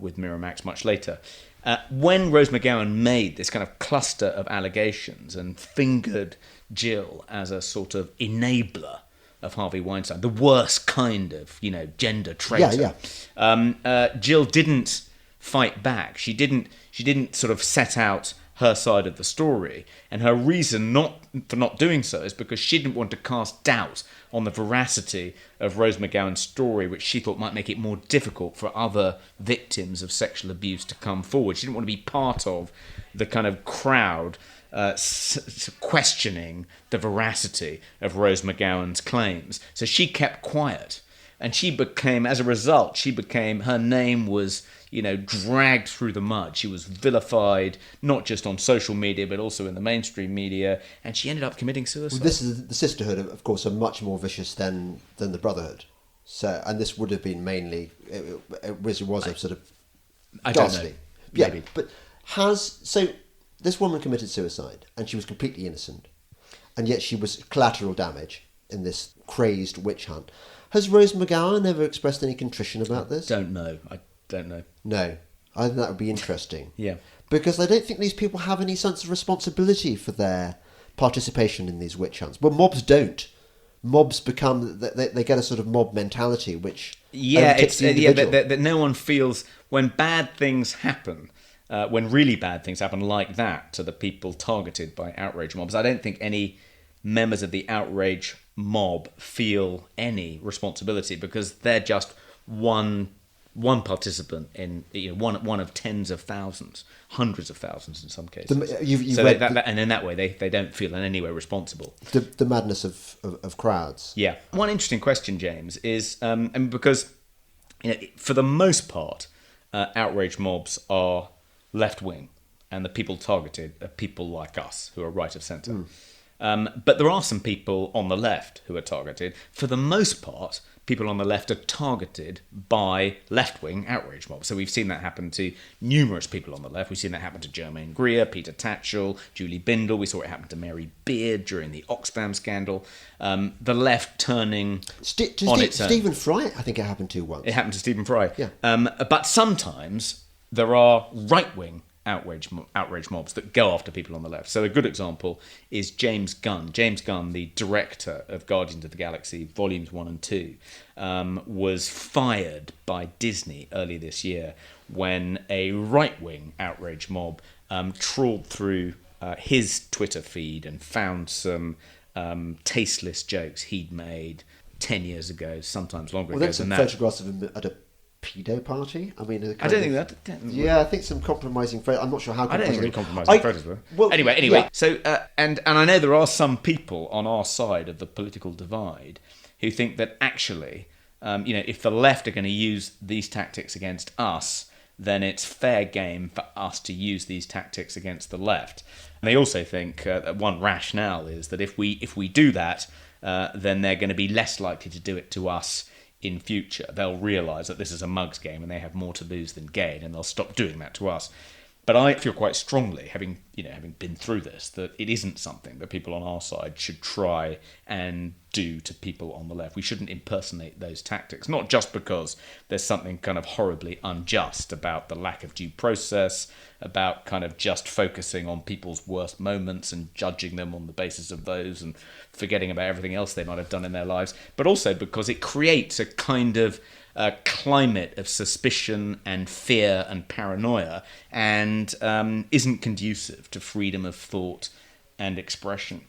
with Miramax much later. When Rose McGowan made this kind of cluster of allegations and fingered Jill as a sort of enabler of Harvey Weinstein, the worst kind of, gender traitor, Jill didn't fight back. She didn't sort of set out her side of the story, and her reason for not doing so is because she didn't want to cast doubt on the veracity of Rose McGowan's story, which she thought might make it more difficult for other victims of sexual abuse to come forward. She didn't want to be part of the kind of crowd questioning the veracity of Rose McGowan's claims. So she kept quiet, and as a result, her name was dragged through the mud. She was vilified, not just on social media, but also in the mainstream media, and she ended up committing suicide. Well, the sisterhood, of course, are much more vicious than the brotherhood. So, and this would have been mainly, it was a sort of I ghastly. Don't know. Maybe. Yeah, but this woman committed suicide, and she was completely innocent, and yet she was collateral damage in this crazed witch hunt. Has Rose McGowan ever expressed any contrition about this? I don't know. No. I think that would be interesting. Yeah. Because I don't think these people have any sense of responsibility for their participation in these witch hunts. Well, mobs don't. Mobs become... They get a sort of mob mentality, which... that no one feels... When bad things happen, when really bad things happen like that to the people targeted by outrage mobs, I don't think any members of the outrage mob feel any responsibility, because they're just one participant in one of tens of thousands, hundreds of thousands in some cases. And in that way, they don't feel in any way responsible. The madness of crowds. Yeah. One interesting question, James, is because for the most part, outrage mobs are left wing, and the people targeted are people like us who are right of centre. But there are some people on the left who are targeted. For the most part, people on the left are targeted by left-wing outrage mobs. So we've seen that happen to numerous people on the left. We've seen that happen to Germaine Greer, Peter Tatchell, Julie Bindel. We saw it happen to Mary Beard during the Oxfam scandal. The left turning on its own. Stephen Fry, I think it happened to once. It happened to Stephen Fry. Yeah. But sometimes there are right-wing outrage mobs that go after people on the left. So a good example is James Gunn. James Gunn, the director of Guardians of the Galaxy Volumes 1 and 2, was fired by Disney earlier this year when a right-wing outrage mob trawled through his Twitter feed and found some tasteless jokes he'd made 10 years ago, sometimes longer ago than that. Photographs of him at a pedo party. I mean, I don't think that. Yeah, I think some compromising photos. I'm not sure how. I don't think any compromising photos were. Well, anyway. Yeah. So, and I know there are some people on our side of the political divide who think that actually, if the left are going to use these tactics against us, then it's fair game for us to use these tactics against the left. And they also think that one rationale is that if we do that, then they're going to be less likely to do it to us in future. They'll realise that this is a mug's game and they have more to lose than gain, and they'll stop doing that to us. But I feel quite strongly, having been through this, that it isn't something that people on our side should try and do to people on the left. We shouldn't impersonate those tactics, not just because there's something kind of horribly unjust about the lack of due process, about kind of just focusing on people's worst moments and judging them on the basis of those and forgetting about everything else they might have done in their lives, but also because it creates a kind of climate of suspicion and fear and paranoia, and isn't conducive to freedom of thought and expression.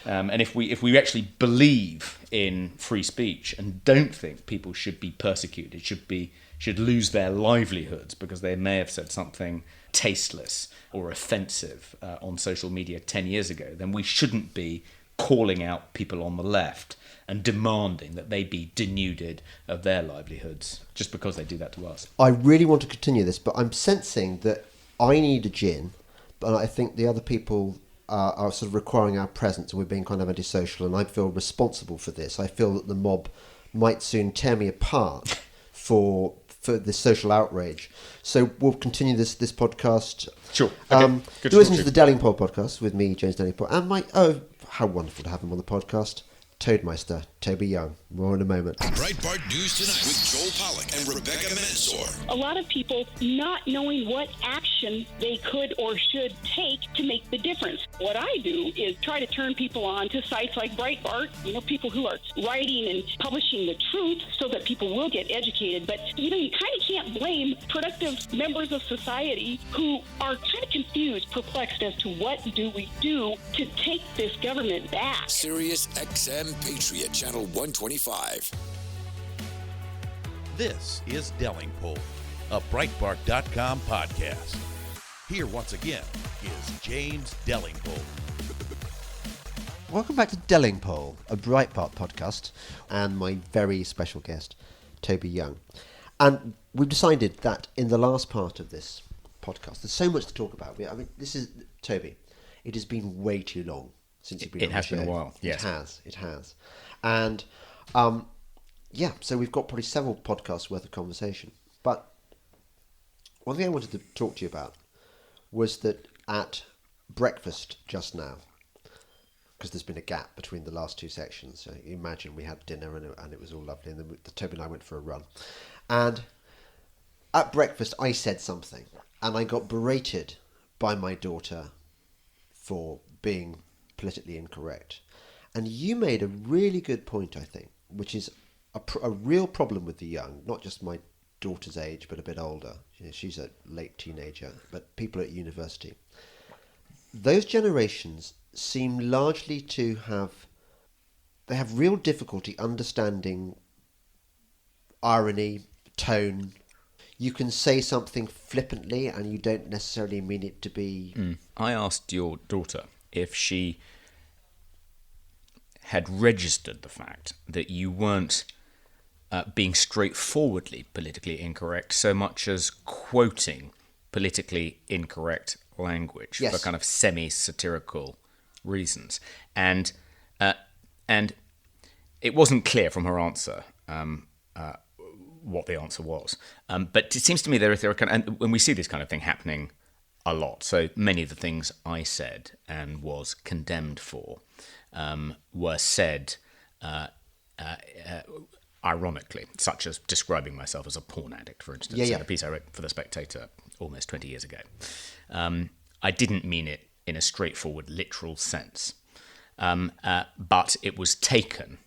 And if we actually believe in free speech and don't think people should be persecuted, should lose their livelihoods because they may have said something tasteless or offensive on social media 10 years ago, then we shouldn't be calling out people on the left and demanding that they be denuded of their livelihoods just because they do that to us. I really want to continue this, but I'm sensing that I need a gin, but I think the other people are sort of requiring our presence, and we're being kind of antisocial, and I feel responsible for this. I feel that the mob might soon tear me apart for this social outrage. So we'll continue this podcast. Sure. Okay. Good You listen to to the Delingpole podcast with me, James Delingpole, and how wonderful to have him on the podcast, Toadmeister, Toby Young. More in a moment. Breitbart News Tonight with Joel Pollack and Rebecca Mansour. A lot of people not knowing what action they could or should take to make the difference. What I do is try to turn people on to sites like Breitbart, people who are writing and publishing the truth so that people will get educated. But, you kind of can't blame productive members of society who are kind of confused, perplexed as to what do we do to take this government back. Sirius XM Patriot Channel 125. This is Delingpole, a Breitbart.com podcast. Here once again is James Delingpole. Welcome back to Delingpole, a Breitbart podcast, and my very special guest, Toby Young. And we've decided that in the last part of this podcast, there's so much to talk about. This is, Toby, it has been way too long since you've been on the show. It has been a while, yes. It has. And, so we've got probably several podcasts worth of conversation. But one thing I wanted to talk to you about was that at breakfast just now, because there's been a gap between the last two sections, so you imagine we had dinner and it was all lovely, and then Toby and I went for a run. And at breakfast I said something, and I got berated by my daughter for being politically incorrect. And you made a really good point, I think, which is a real problem with the young, not just my daughter's age, but a bit older. She's a late teenager, but people at university. Those generations seem largely to have real difficulty understanding irony, tone. You can say something flippantly and you don't necessarily mean it to be... I asked your daughter if she had registered the fact that you weren't being straightforwardly politically incorrect so much as quoting politically incorrect language for kind of semi-satirical reasons. And it wasn't clear from her answer what the answer was. But it seems to me there are kind of, and when we see this kind of thing happening a lot, so many of the things I said and was condemned for were said ironically, such as describing myself as a porn addict, for instance, in a piece I wrote for The Spectator almost 20 years ago. I didn't mean it in a straightforward, literal sense, but it was taken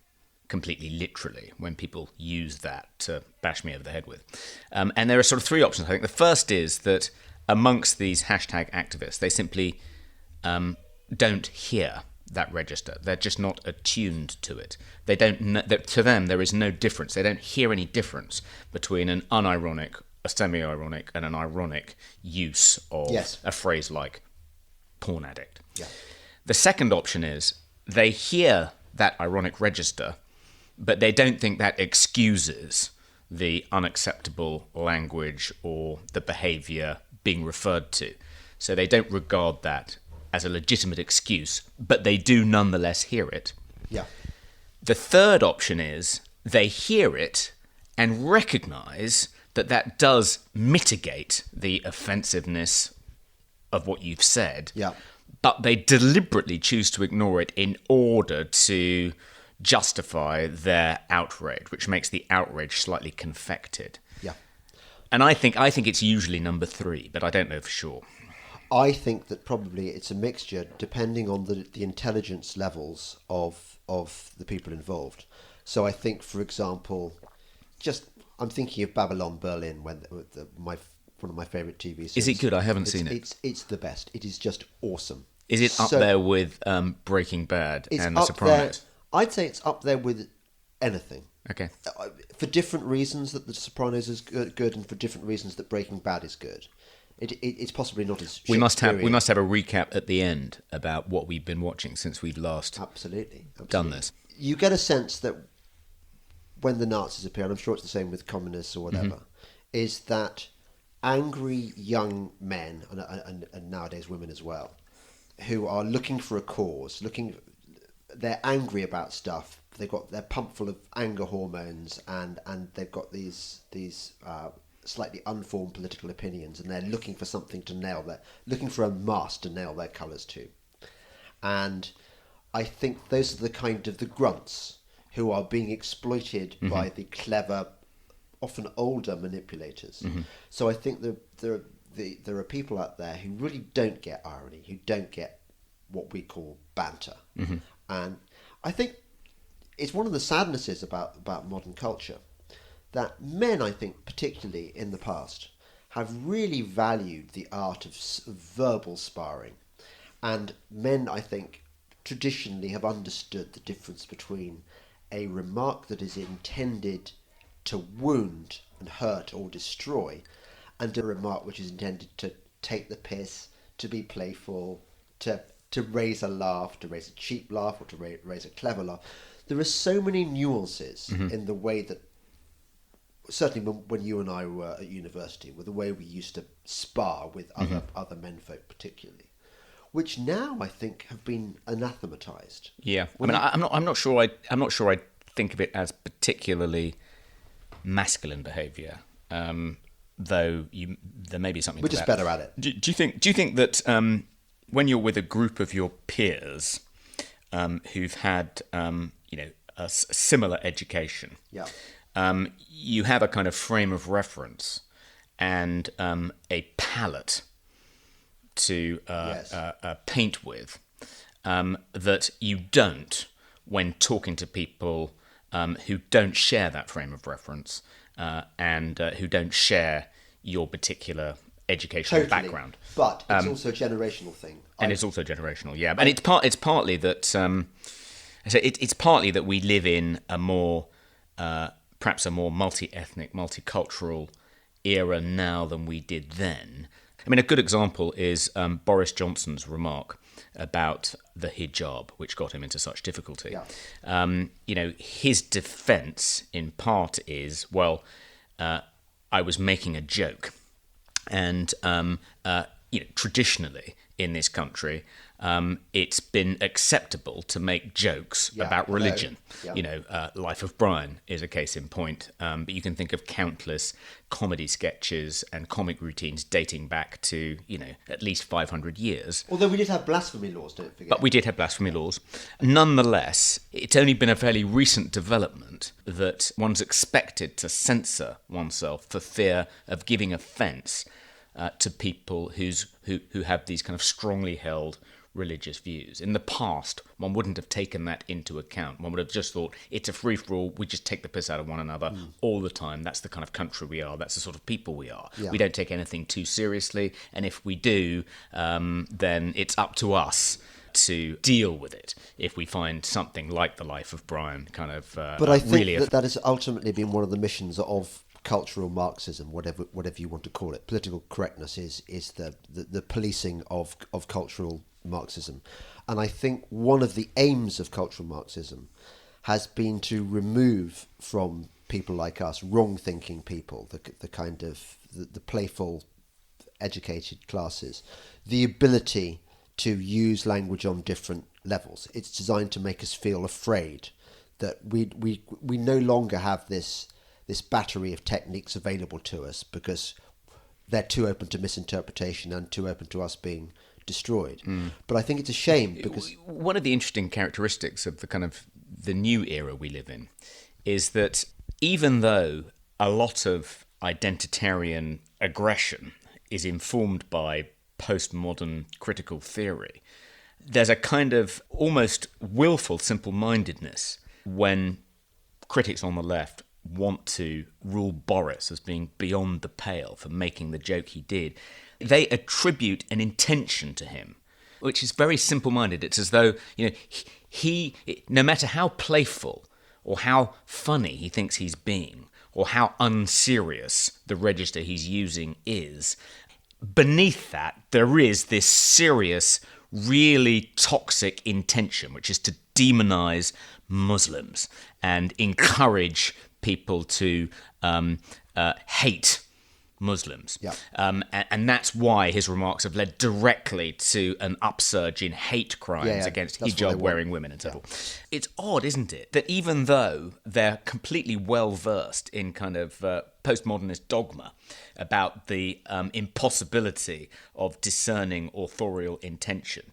completely literally when people use that to bash me over the head with. And there are sort of three options, I think. The first is that amongst these hashtag activists, they simply don't hear that register. They're just not attuned to it. They don't know, to them, there is no difference. They don't hear any difference between an unironic, a semi-ironic, and an ironic use of a phrase like porn addict. Yeah. The second option is they hear that ironic register, but they don't think that excuses the unacceptable language or the behaviour being referred to. So they don't regard that as a legitimate excuse, but they do nonetheless hear it. Yeah. The third option is they hear it and recognise that that does mitigate the offensiveness of what you've said, but they deliberately choose to ignore it in order to justify their outrage, which makes the outrage slightly confected. Yeah. And I think it's usually number three, but I don't know for sure. I think that probably it's a mixture depending on the intelligence levels of the people involved. So I think, for example, I'm thinking of Babylon Berlin, when one of my favourite TV series. Is it good? I haven't seen it. It's the best. It is just awesome. Is it up there with Breaking Bad and The Sopranos? I'd say it's up there with anything. Okay. For different reasons that The Sopranos is good, and for different reasons that Breaking Bad is good. It's possibly not as we must have a recap at the end about what we've been watching since we've last done this. You get a sense that when the Nazis appear, and I'm sure it's the same with communists or whatever, is that angry young men, and nowadays women as well, who are looking for a cause, they're angry about stuff. They're pumped full of anger hormones, and they've got these slightly unformed political opinions, and they're looking for something to nail. They're looking for a mast to nail their colours to. And I think those are the grunts who are being exploited by the clever, often older manipulators. So I think there are people out there who really don't get irony, who don't get what we call banter. And I think it's one of the sadnesses about modern culture that men, I think, particularly in the past, have really valued the art of verbal sparring. And men, I think, traditionally have understood the difference between a remark that is intended to wound and hurt or destroy, and a remark which is intended to take the piss, to be playful, to raise a laugh, to raise a cheap laugh, or to raise a clever laugh. There are so many nuances in the way that, certainly when you and I were at university, with the way we used to spar with other menfolk particularly, which now I think have been anathematized. Yeah, I'm not sure I think of it as particularly masculine behaviour. Though there may be something. We're just better at it. Do you think that when you're with a group of your peers who've had a similar education, you have a kind of frame of reference and a palette to paint with that you don't when talking to people who don't share that frame of reference and who don't share your particular educational background. But it's also a generational thing. And it's also generational, yeah. And it's partly that it's partly that we live in a more perhaps a more multi-ethnic, multicultural era now than we did then. I mean, a good example is Boris Johnson's remark about the hijab, which got him into such difficulty. Yeah. His defence, in part, is, I was making a joke. And, traditionally in this country, it's been acceptable to make jokes about religion. Yeah. Life of Brian is a case in point, but you can think of countless comedy sketches and comic routines dating back to, at least 500 years. Although we did have blasphemy laws, don't forget. But we did have blasphemy laws. Nonetheless, it's only been a fairly recent development that one's expected to censor oneself for fear of giving offence to people who have these kind of strongly held religious views. In the past, one wouldn't have taken that into account. One would have just thought, it's a free-for-all, we just take the piss out of one another all the time. That's the kind of country we are. That's the sort of people we are. Yeah. We don't take anything too seriously, and if we do, then it's up to us to deal with it if we find something like the life of Brian kind of But I think really that has ultimately been one of the missions of cultural Marxism, whatever you want to call it. Political correctness is the policing of cultural Marxism. And I think one of the aims of cultural Marxism has been to remove from people like us, wrong-thinking people, the kind of the playful, educated classes, the ability to use language on different levels. It's designed to make us feel afraid that we no longer have this battery of techniques available to us because they're too open to misinterpretation and too open to us being destroyed. But I think it's a shame because one of the interesting characteristics of the new era we live in is that even though a lot of identitarian aggression is informed by postmodern critical theory, there's a kind of almost willful simple-mindedness when critics on the left want to rule Boris as being beyond the pale for making the joke he did. They attribute an intention to him, which is very simple-minded. It's as though, he, no matter how playful or how funny he thinks he's being, or how unserious the register he's using is, beneath that there is this serious, really toxic intention, which is to demonize Muslims and encourage people to hate Muslims. Yeah. And that's why his remarks have led directly to an upsurge in hate crimes against hijab-wearing women and so forth. It's odd, isn't it, that even though they're completely well-versed in kind of postmodernist dogma about the impossibility of discerning authorial intention,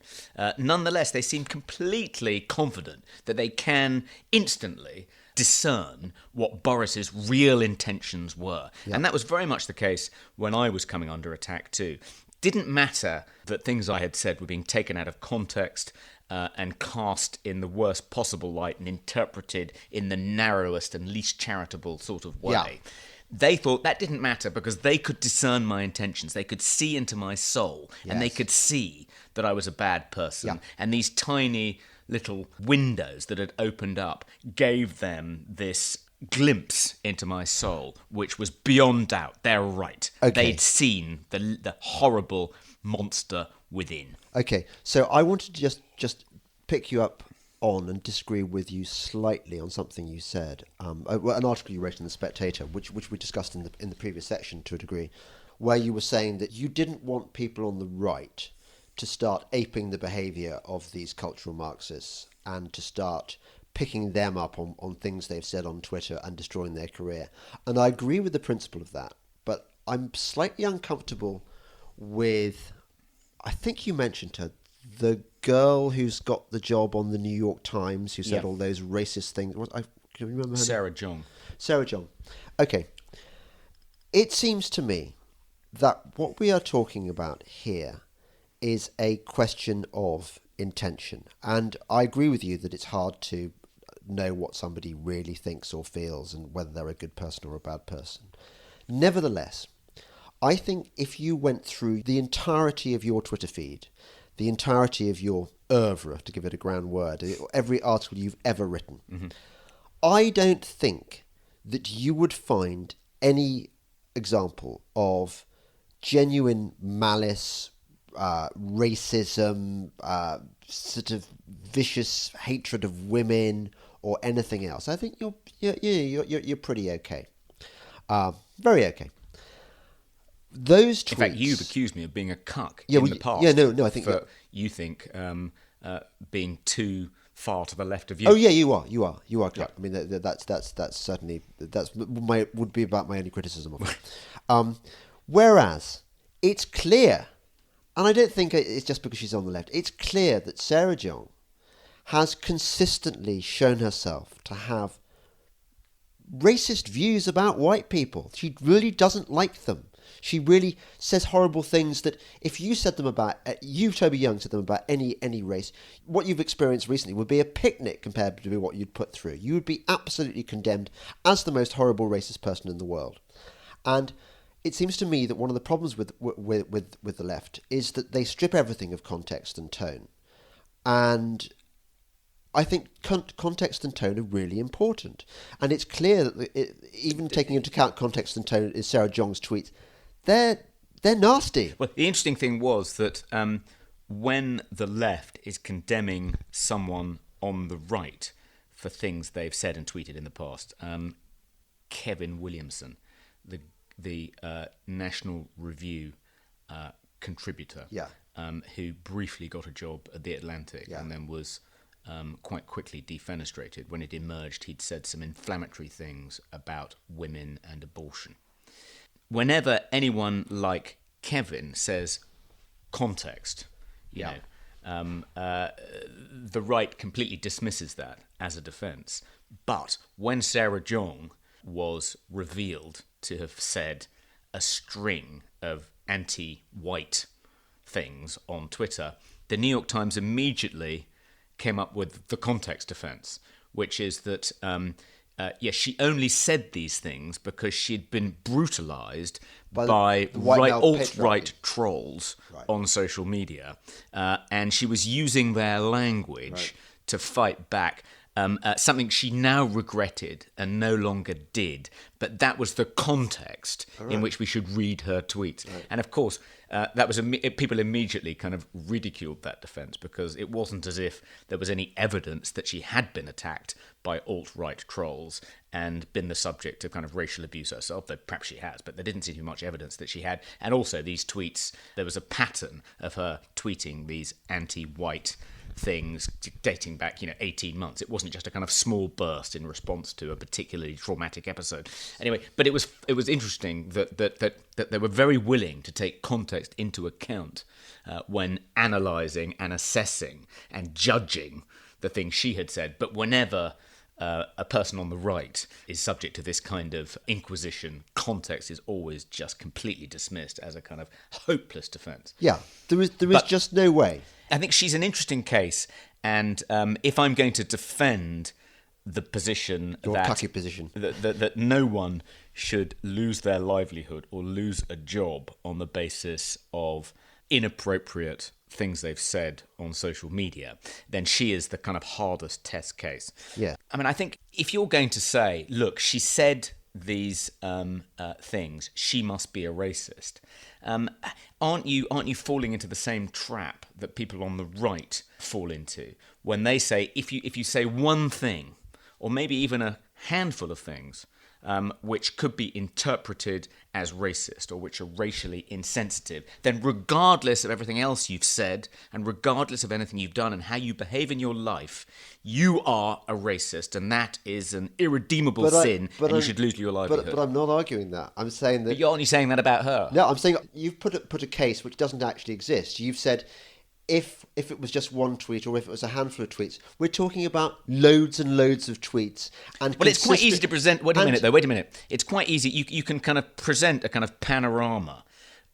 nonetheless, they seem completely confident that they can instantly discern what Boris's real intentions were. Yeah. And that was very much the case when I was coming under attack too. Didn't matter that things I had said were being taken out of context and cast in the worst possible light and interpreted in the narrowest and least charitable sort of way. Yeah. They thought that didn't matter because they could discern my intentions. They could see into my soul, and they could see that I was a bad person. Yeah. And these tiny little windows that had opened up gave them this glimpse into my soul, which was beyond doubt. They're right. Okay. They'd seen the horrible monster within. Okay, so I wanted to just pick you up on and disagree with you slightly on something you said. An article you wrote in The Spectator, which we discussed in the previous section to a degree, where you were saying that you didn't want people on the right to start aping the behaviour of these cultural Marxists and to start picking them up on things they've said on Twitter and destroying their career. And I agree with the principle of that, but I'm slightly uncomfortable with, I think you mentioned her, the girl who's got the job on the New York Times who said all those racist things. Can you remember her Sarah name? Jong. Sarah Jong. Okay. It seems to me that what we are talking about here is a question of intention. And I agree with you that it's hard to know what somebody really thinks or feels and whether they're a good person or a bad person. Nevertheless, I think if you went through the entirety of your Twitter feed, the entirety of your oeuvre, to give it a grand word, every article you've ever written, I don't think that you would find any example of genuine malice, racism, sort of vicious hatred of women or anything else. I think you're pretty okay, very okay. Those tweets. In fact, you've accused me of being a cuck in the past. I think you think being too far to the left of you. Oh yeah, you are cuck. Yeah. I mean, that's certainly would be about my only criticism of it. Whereas it's clear, and I don't think it's just because she's on the left. It's clear that Sarah Jong has consistently shown herself to have racist views about white people. She really doesn't like them. She really says horrible things that if you said them about, you, Toby Young, said them about any race, what you've experienced recently would be a picnic compared to what you'd put through. You would be absolutely condemned as the most horrible racist person in the world. And it seems to me that one of the problems with the left is that they strip everything of context and tone. And I think context and tone are really important. And it's clear that even taking into account context and tone is Sarah Jong's tweets, they're nasty. Well, the interesting thing was that when the left is condemning someone on the right for things they've said and tweeted in the past, Kevin Williamson, the National Review contributor, who briefly got a job at The Atlantic and then was quite quickly defenestrated. When it emerged, he'd said some inflammatory things about women and abortion. Whenever anyone like Kevin says context, the right completely dismisses that as a defence. But when Sarah Jong was revealed to have said a string of anti-white things on Twitter, the New York Times immediately came up with the context defence, which is that she only said these things because she'd been brutalised by alt-right trolls on social media, and she was using their language to fight back something she now regretted and no longer did. But that was the context in which we should read her tweets. Right. And of course, that was people immediately kind of ridiculed that defence, because it wasn't as if there was any evidence that she had been attacked by alt-right trolls and been the subject of kind of racial abuse herself, though perhaps she has, but there didn't seem to be much evidence that she had. And also these tweets, there was a pattern of her tweeting these anti-white things dating back 18 months. It wasn't just a kind of small burst in response to a particularly traumatic episode. Anyway, but it was interesting that they were very willing to take context into account when analysing and assessing and judging the things she had said. But whenever a person on the right is subject to this kind of inquisition, context is always just completely dismissed as a kind of hopeless defence. Yeah, there is just no way. I think she's an interesting case, and if I'm going to defend the position that no one should lose their livelihood or lose a job on the basis of inappropriate things they've said on social media, then she is the kind of hardest test case. Yeah. I mean, I think if you're going to say, look, she said these things, she must be a racist. Aren't you falling into the same trap that people on the right fall into when they say, if you say one thing, or maybe even a handful of things, which could be interpreted as racist or which are racially insensitive, then regardless of everything else you've said and regardless of anything you've done and how you behave in your life, you are a racist, and that is an irredeemable sin, and you should lose your livelihood. But I'm not arguing that. I'm saying that... But you're only saying that about her. No, I'm saying you've put a case which doesn't actually exist. You've said... If it was just one tweet or if it was a handful of tweets, we're talking about loads and loads of tweets. Well, it's quite easy to present... Wait a minute. It's quite easy. You can kind of present a kind of panorama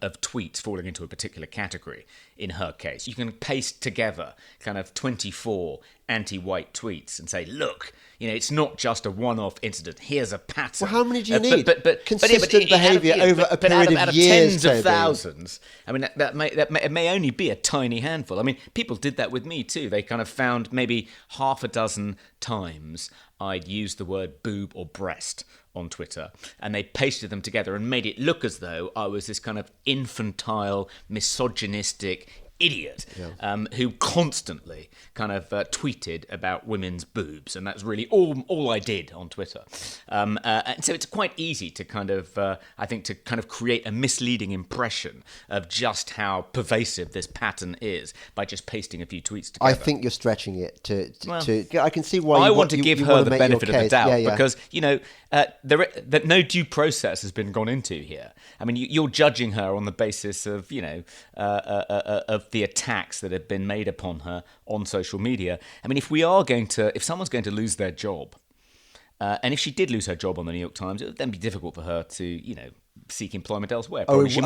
of tweets falling into a particular category. In her case, you can paste together kind of 24 anti-white tweets and say, look, it's not just a one-off incident. Here's a pattern. Well, how many do you need? Consistent behaviour over a period out of years, tens Toby. Of thousands. I mean, it may only be a tiny handful. I mean, people did that with me too. They kind of found maybe half a dozen times I'd used the word boob or breast on Twitter, and they pasted them together and made it look as though I was this kind of infantile, misogynistic idiot who constantly kind of tweeted about women's boobs, and that's really all I did on Twitter. And so it's quite easy to kind of, I think, to kind of create a misleading impression of just how pervasive this pattern is by just pasting a few tweets together. I think you're stretching it to I can see why I you want to give her the benefit of the doubt because, that no due process has been gone into here. I mean, you're judging her on the basis of, of the attacks that have been made upon her on social media. I mean, if someone's going to lose their job, and if she did lose her job on the New York Times, it would then be difficult for her to, seek employment elsewhere. She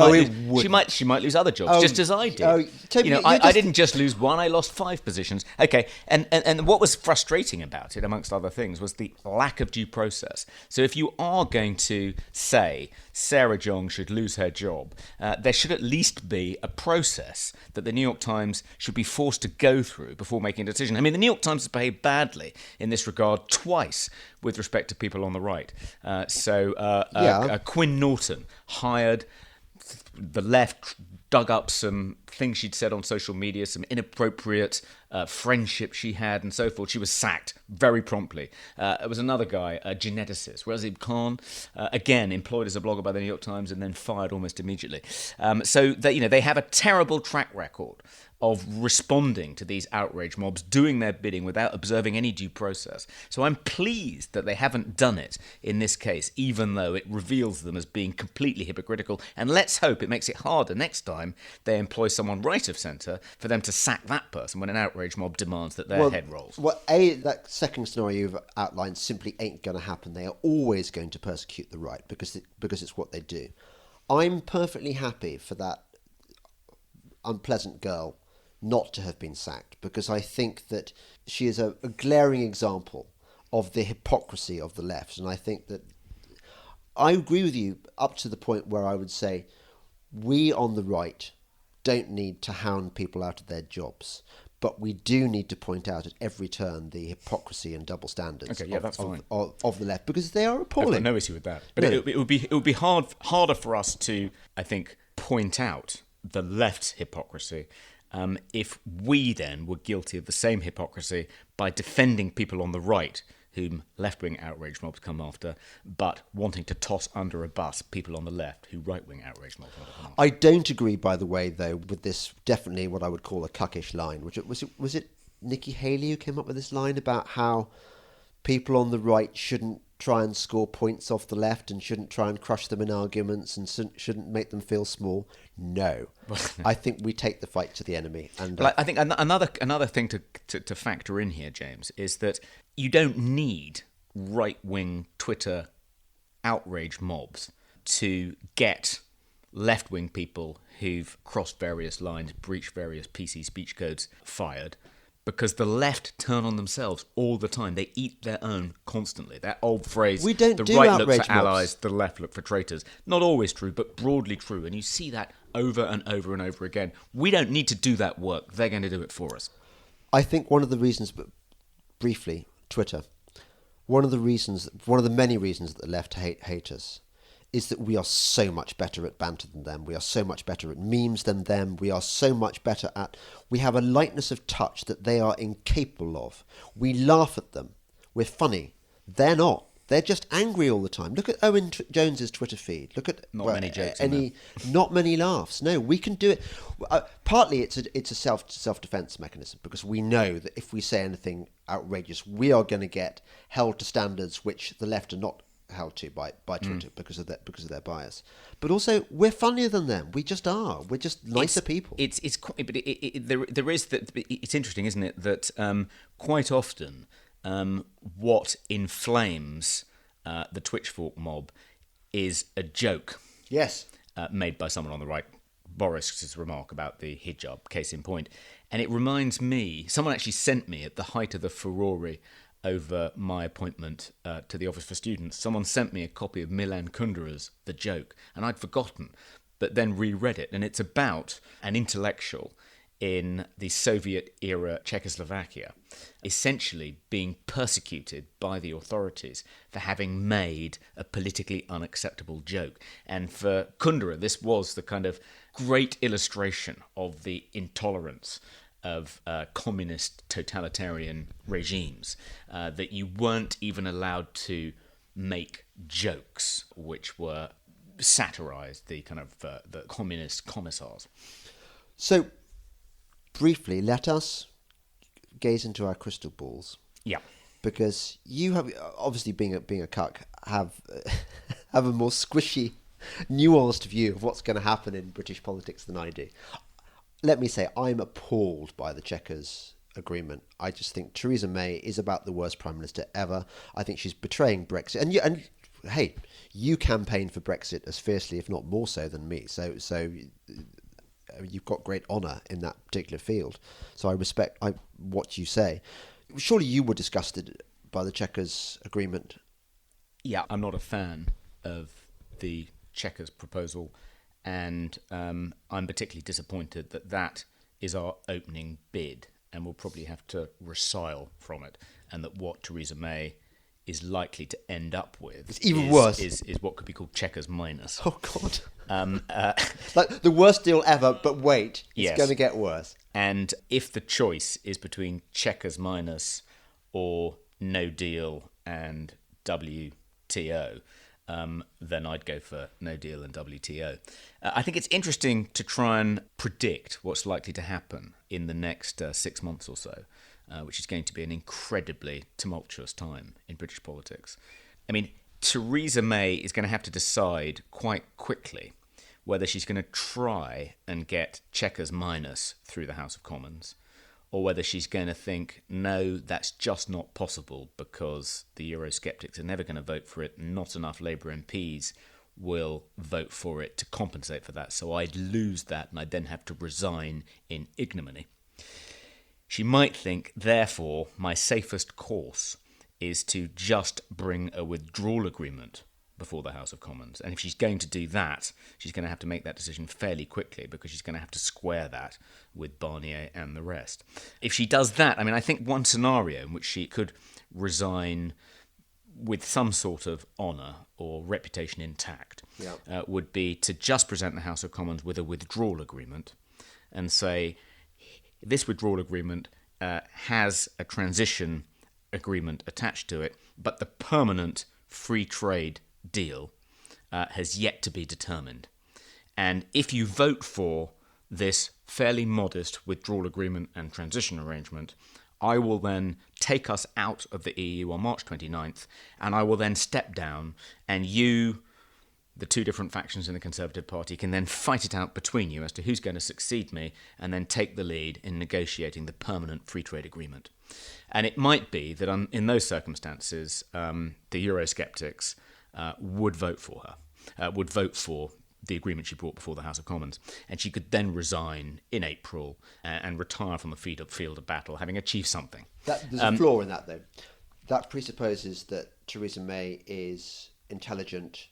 might lose other jobs, just as I did. Toby, I didn't just lose one; I lost 5 positions. Okay, and what was frustrating about it, amongst other things, was the lack of due process. So if you are going to say Sarah Jong should lose her job, there should at least be a process that the New York Times should be forced to go through before making a decision. I mean, the New York Times has behaved badly in this regard twice with respect to people on the right. Quinn Norton hired the left, dug up some things she'd said on social media, some inappropriate friendship she had and so forth. She was sacked very promptly. There was another guy, a geneticist, Razib Khan, again employed as a blogger by the New York Times and then fired almost immediately. So they have a terrible track record of responding to these outrage mobs, doing their bidding without observing any due process. So I'm pleased that they haven't done it in this case, even though it reveals them as being completely hypocritical. And let's hope it makes it harder next time they employ someone right of centre for them to sack that person when an outrage mob demands that their head rolls. Well, that second scenario you've outlined simply ain't going to happen. They are always going to persecute the right because it's what they do. I'm perfectly happy for that unpleasant girl not to have been sacked, because I think that she is a glaring example of the hypocrisy of the left. And I think that I agree with you up to the point where I would say we on the right don't need to hound people out of their jobs. but we do need to point out at every turn the hypocrisy and double standards that's fine. Of the left, because they are I've appalling. got no issue with that. But No. it would be harder for us to, I think, point out the left's hypocrisy if we then were guilty of the same hypocrisy by defending people on the right whom left-wing outrage mobs come after, but wanting to toss under a bus people on the left who right-wing outrage mobs come after. I don't agree, by the way, though, with this definitely what I would call a cuckish line. Which was it Nikki Haley who came up with this line about how people on the right shouldn't try and score points off the left and shouldn't try and crush them in arguments and shouldn't make them feel small? No, I think we take the fight to the enemy. And I think another thing to factor in here, James, is that you don't need right-wing Twitter outrage mobs to get left-wing people who've crossed various lines, breached various PC speech codes fired, because the left turn on themselves all the time. They eat their own constantly. That old phrase, We don't the do right look outrage for mobs. allies, the left look for traitors. Not always true, but broadly true. And you see that over and over and over again. We don't need to do that work. They're going to do it for us. I think one of the reasons, but briefly, Twitter, one of the many reasons that the left hate us is that we are so much better at banter than them. We are so much better at memes than them. We are so much better we have a lightness of touch that they are incapable of. We laugh at them. We're funny. They're not. They're just angry all the time. Look at Owen Jones's Twitter feed. Look at Not many jokes in there. not many laughs. No, we can do it. Partly, it's a self-defense mechanism, because we know that if we say anything outrageous, we are going to get held to standards which the left are not held to by Twitter because of their bias. But also, we're funnier than them. We just are. We're just nicer people. It's interesting, isn't it, that quite often what inflames the Twitchfork mob is a joke. Yes. Made by someone on the right. Boris's remark about the hijab, case in point. And it reminds me, someone actually sent me at the height of the furore over my appointment to the Office for Students, someone sent me a copy of Milan Kundera's The Joke, and I'd forgotten, but then reread it. And it's about an intellectual in the Soviet-era Czechoslovakia, essentially being persecuted by the authorities for having made a politically unacceptable joke. And for Kundera, this was the kind of great illustration of the intolerance of communist totalitarian regimes, that you weren't even allowed to make jokes which were satirized the kind of the communist commissars. So, briefly, let us gaze into our crystal balls. Yeah. Because you have, obviously being a cuck, have a more squishy, nuanced view of what's going to happen in British politics than I do. Let me say, I'm appalled by the Chequers agreement. I just think Theresa May is about the worst Prime Minister ever. I think she's betraying Brexit. And hey, you campaigned for Brexit as fiercely, if not more so, than me. So you've got great honour in that particular field. So I respect what you say. Surely you were disgusted by the Chequers agreement. Yeah, I'm not a fan of the Chequers proposal, and I'm particularly disappointed that is our opening bid, and we'll probably have to resile from it, and that what Theresa May is likely to end up with it's even worse. Is what could be called Chequers minus. Oh, God. Like the worst deal ever, but wait, it's going to get worse. And if the choice is between Chequers minus or no deal and WTO, then I'd go for no deal and WTO. I think it's interesting to try and predict what's likely to happen in the next 6 months or so, which is going to be an incredibly tumultuous time in British politics. I mean, Theresa May is going to have to decide quite quickly whether she's going to try and get Chequers minus through the House of Commons, or whether she's going to think, no, that's just not possible because the Eurosceptics are never going to vote for it, not enough Labour MPs will vote for it to compensate for that, so I'd lose that and I'd then have to resign in ignominy. She might think, therefore, my safest course is to just bring a withdrawal agreement before the House of Commons. And if she's going to do that, she's going to have to make that decision fairly quickly, because she's going to have to square that with Barnier and the rest. If she does that, I mean, I think one scenario in which she could resign with some sort of honour or reputation intact would be to just present the House of Commons with a withdrawal agreement and say, this withdrawal agreement has a transition agreement attached to it, but the permanent free trade deal has yet to be determined. And if you vote for this fairly modest withdrawal agreement and transition arrangement, I will then take us out of the EU on March 29th, and I will then step down, and you, the two different factions in the Conservative Party, can then fight it out between you as to who's going to succeed me, and then take the lead in negotiating the permanent free trade agreement. And it might be that in those circumstances, the Eurosceptics would vote for her, would vote for the agreement she brought before the House of Commons, and she could then resign in April and retire from the field of battle, having achieved something. There's a flaw in that, though. That presupposes that Theresa May is intelligent,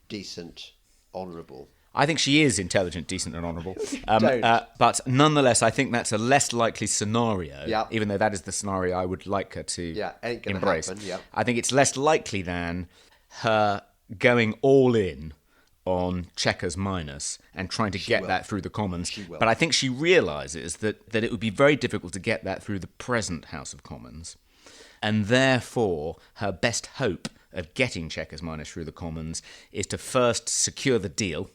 decent, honourable. I think she is intelligent, decent and honourable. But nonetheless, I think that's a less likely scenario, even though that is the scenario I would like her to embrace. Happen, I think it's less likely than her going all in on checkers minus and trying to get that through the Commons. But I think she realises that it would be very difficult to get that through the present House of Commons. And therefore, her best hope of getting checkers minus through the Commons is to first secure the deal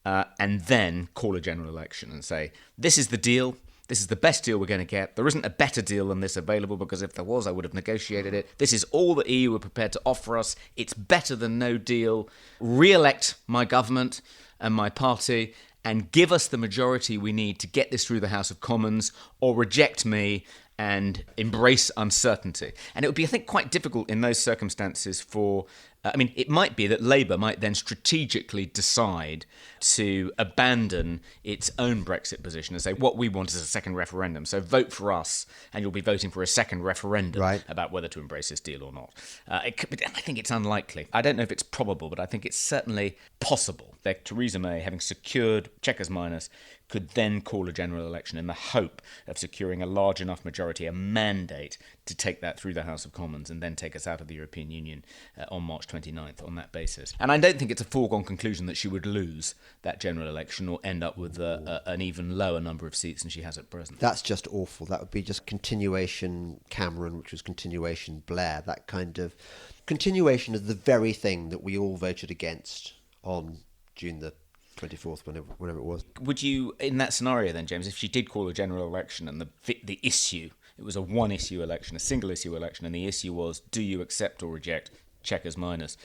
and then call a general election and say, this is the deal. This is the best deal we're going to get. There isn't a better deal than this available, because if there was, I would have negotiated it. This is all the EU are prepared to offer us. It's better than no deal. Re-elect my government and my party and give us the majority we need to get this through the House of Commons, or reject me and embrace uncertainty. And it would be, I think, quite difficult in those circumstances for... it might be that Labour might then strategically decide to abandon its own Brexit position and say, what we want is a second referendum. So vote for us, and you'll be voting for a second referendum about whether to embrace this deal or not. I think it's unlikely. I don't know if it's probable, but I think it's certainly possible that Theresa May, having secured checkers minus, could then call a general election in the hope of securing a large enough majority, a mandate, to take that through the House of Commons and then take us out of the European Union on March 29th on that basis. And I don't think it's a foregone conclusion that she would lose that general election or end up with an even lower number of seats than she has at present. That's just awful. That would be just continuation Cameron, which was continuation Blair, that kind of continuation of the very thing that we all voted against on June the 24th, whenever it was. Would you, in that scenario then, James, if she did call a general election and the issue, it was a one-issue election, a single-issue election, and the issue was, do you accept or reject checkers minus,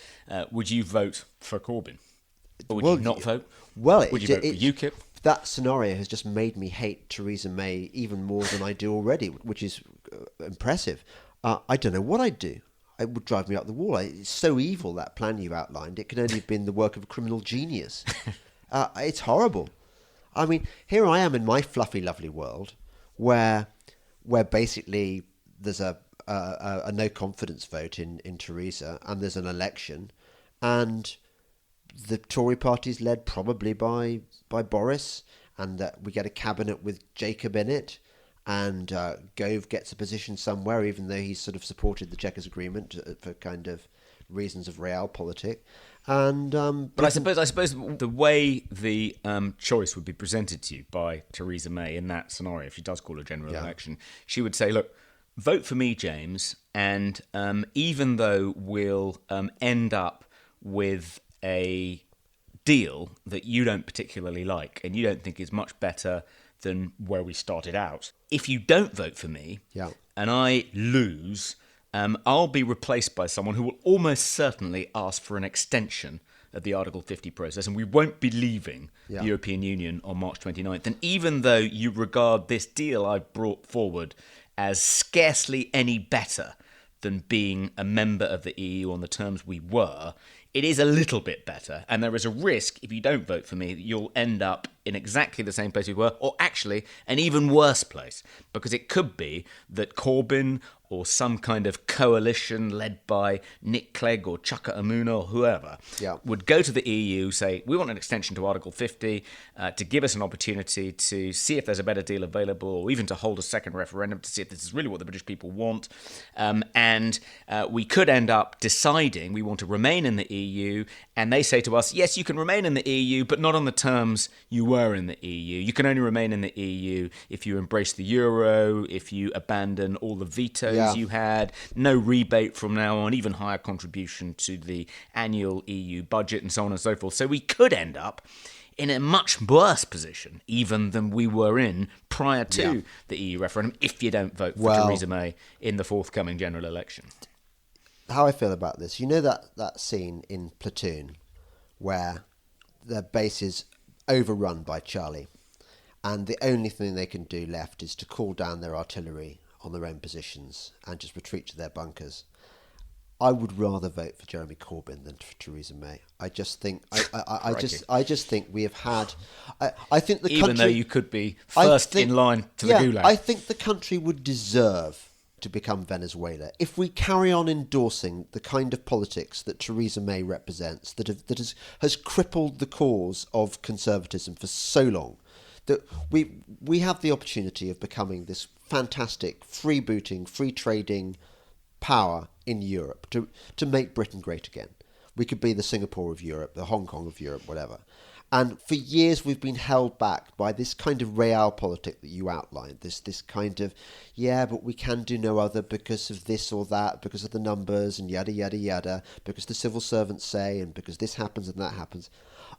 would you vote for Corbyn? Or would you not vote? Well, would you vote for UKIP? That scenario has just made me hate Theresa May even more than I do already, which is impressive. I don't know what I'd do. It would drive me up the wall. It's so evil, that plan you outlined. It can only have been the work of a criminal genius. It's horrible. I mean, here I am in my fluffy, lovely world where basically there's a no confidence vote in Theresa, and there's an election, and the Tory party is led probably by Boris, and that we get a cabinet with Jacob in it, and Gove gets a position somewhere, even though he's sort of supported the Chequers Agreement for kind of reasons of realpolitik. And but I suppose the way the choice would be presented to you by Theresa May in that scenario, if she does call a general election, she would say, look, vote for me, James, and even though we'll end up with a deal that you don't particularly like and you don't think is much better than where we started out, if you don't vote for me and I lose, I'll be replaced by someone who will almost certainly ask for an extension of the Article 50 process, and we won't be leaving the European Union on March 29th. And even though you regard this deal I've brought forward as scarcely any better than being a member of the EU on the terms we were, it is a little bit better, and there is a risk, if you don't vote for me, that you'll end up in exactly the same place we were, or actually an even worse place, because it could be that Corbyn or some kind of coalition led by Nick Clegg or Chuka Umunna or whoever would go to the EU, say, we want an extension to Article 50 to give us an opportunity to see if there's a better deal available, or even to hold a second referendum to see if this is really what the British people want. And we could end up deciding we want to remain in the EU, and they say to us, yes, you can remain in the EU, but not on the terms you were in the EU. You can only remain in the EU if you embrace the euro, if you abandon all the vetoes you had, no rebate from now on, even higher contribution to the annual EU budget, and so on and so forth. So we could end up in a much worse position even than we were in prior to the EU referendum if you don't vote for Theresa May in the forthcoming general election. How I feel about this, you know that scene in Platoon where the base is overrun by Charlie, and the only thing they can do left is to call down their artillery on their own positions and just retreat to their bunkers. I would rather vote for Jeremy Corbyn than for Theresa May. I just think I just think we have had. I think the even country, though you could be first in line to the gulag. I think the country would deserve to become Venezuela if we carry on endorsing the kind of politics that Theresa May represents, that has crippled the cause of conservatism for so long. That we have the opportunity of becoming this fantastic freebooting, free trading power in Europe to make Britain great again. We could be the Singapore of Europe, the Hong Kong of Europe, whatever. And for years we've been held back by this kind of realpolitik that you outlined, this kind of, but we can do no other because of this or that, because of the numbers and yada, yada, yada, because the civil servants say, and because this happens and that happens.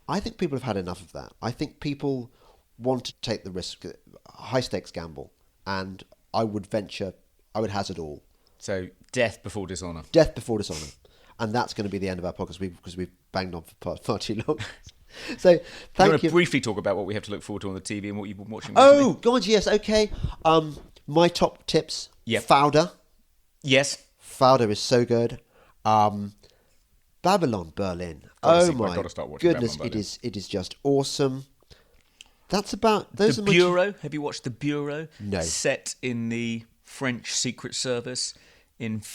I think people have had enough of that. I think people want to take the risk, high stakes gamble, and I would hazard all. So death before dishonour. Death before dishonour. And that's going to be the end of our podcast because we've banged on for far too long. So thank you. Want to briefly talk about what we have to look forward to on the TV and what you've been watching recently? Oh, God, yes, okay. My top tips. Yep. Fauda. Yes. Fauda is so good. Babylon Berlin. My goodness, it is just awesome. That's about those. The Bureau. Have you watched The Bureau? No. Set in the French Secret Service. It's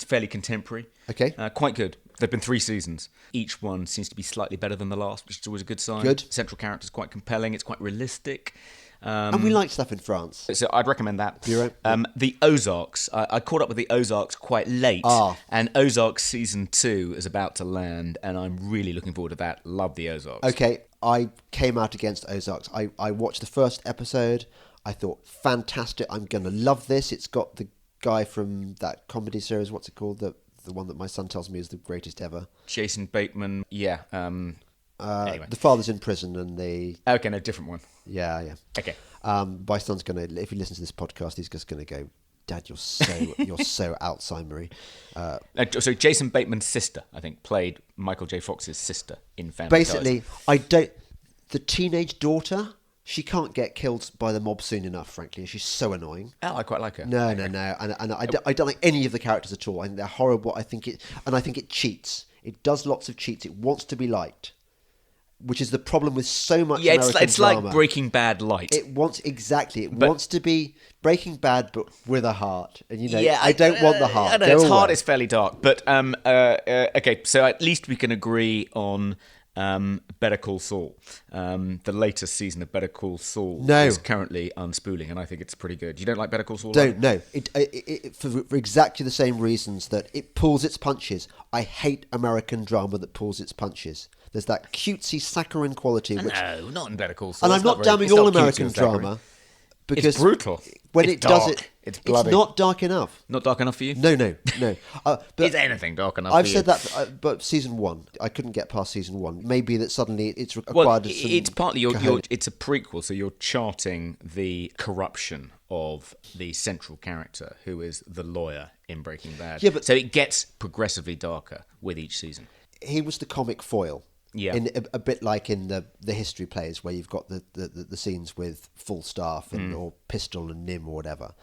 fairly contemporary. Okay. Quite good. There've been 3 seasons. Each one seems to be slightly better than the last, which is always a good sign. Good. Central character's quite compelling. It's quite realistic. And we like stuff in France. So I'd recommend that. Bureau. The Ozarks. I caught up with the Ozarks quite late. And Ozarks season 2 is about to land, and I'm really looking forward to that. Love the Ozarks. Okay. I came out against Ozarks. I watched the first episode. I thought, fantastic. I'm going to love this. It's got the guy from that comedy series. What's it called? The one that my son tells me is the greatest ever. Jason Bateman. Yeah. Anyway. The father's in prison and the... Okay, no, different one. Yeah. Okay. My son's going to... If he listens to this podcast, he's just going to go, Dad, you're so Alzheimer-y. So Jason Bateman's sister, I think, played Michael J. Fox's sister in Family Basically, Ties. The teenage daughter... She can't get killed by the mob soon enough, frankly. She's so annoying. Oh, I quite like her. No. And I don't like any of the characters at all. I think they're horrible. I think it cheats. It does lots of cheats. It wants to be liked, which is the problem with so much American it's drama. like Breaking Bad light. It wants to be Breaking Bad, but with a heart. And I don't want the heart. I know, its heart is fairly dark. But okay, so at least we can agree on Better Call Saul. The latest season of Better Call Saul is currently unspooling, and I think it's pretty good. You don't like Better Call Saul? No. It for exactly the same reasons that it pulls its punches. I hate American drama that pulls its punches. There's that cutesy, saccharine quality. No, not in Better Call Saul. And I'm not damning all American drama. Because it's brutal. When it's it dark. does it, it's bloody. It's not dark enough. Not dark enough for you? No. But is anything dark enough I've for you? said that, but season 1, I couldn't get past season 1. Maybe that suddenly it's acquired. Well, it's partly it's a prequel, so you're charting the corruption of the central character, who is the lawyer in Breaking Bad. Yeah, but so it gets progressively darker with each season. He was the comic foil. Yeah. In a bit like in the history plays where you've got the scenes with full staff and or Pistol and Nim or whatever.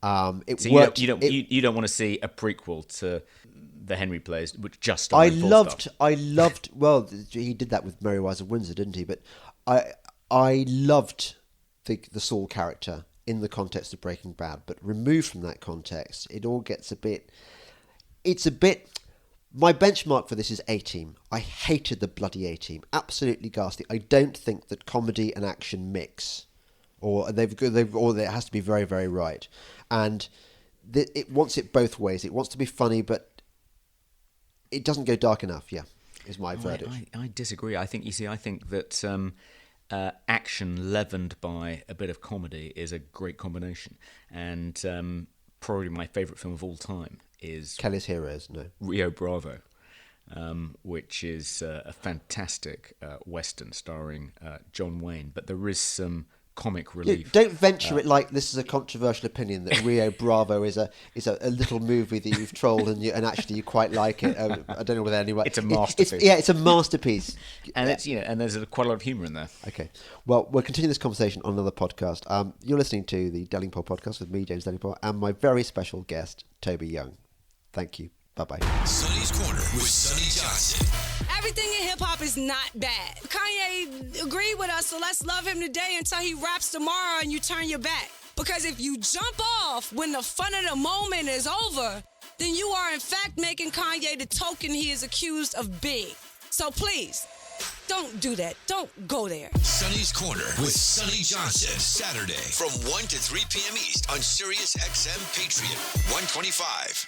It so worked. You don't want to see a prequel to the Henry plays, which just started. I loved. Well, he did that with Merry Wives of Windsor, didn't he? But I loved the Saul character in the context of Breaking Bad, but removed from that context, it all gets a bit... My benchmark for this is A-Team. I hated the bloody A-Team. Absolutely ghastly. I don't think that comedy and action mix, or it has to be very, very right. And it wants it both ways. It wants to be funny, but it doesn't go dark enough. Yeah, is my verdict. I disagree. I think that action leavened by a bit of comedy is a great combination, and probably my favourite film of all time is Kelly's Heroes. No, Rio Bravo, which is a fantastic western starring John Wayne. But there is some comic relief. Don't venture it like this is a controversial opinion that Rio Bravo is a little movie that you've trolled and actually you quite like it. I don't know whether anyone. It's a masterpiece. It's a masterpiece, and it's and there's quite a lot of humour in there. Okay, well, we'll continue this conversation on another podcast. You're listening to the Delingpole podcast with me, James Delingpole, and my very special guest, Toby Young. Thank you. Bye-bye. Sonny's Corner with Sonny Johnson. Everything in hip-hop is not bad. Kanye agreed with us, so let's love him today until he raps tomorrow and you turn your back. Because if you jump off when the fun of the moment is over, then you are in fact making Kanye the token he is accused of being. So please, don't do that. Don't go there. Sonny's Corner with Sonny Johnson. Saturday from 1 to 3 p.m. East on Sirius XM Patriot 125.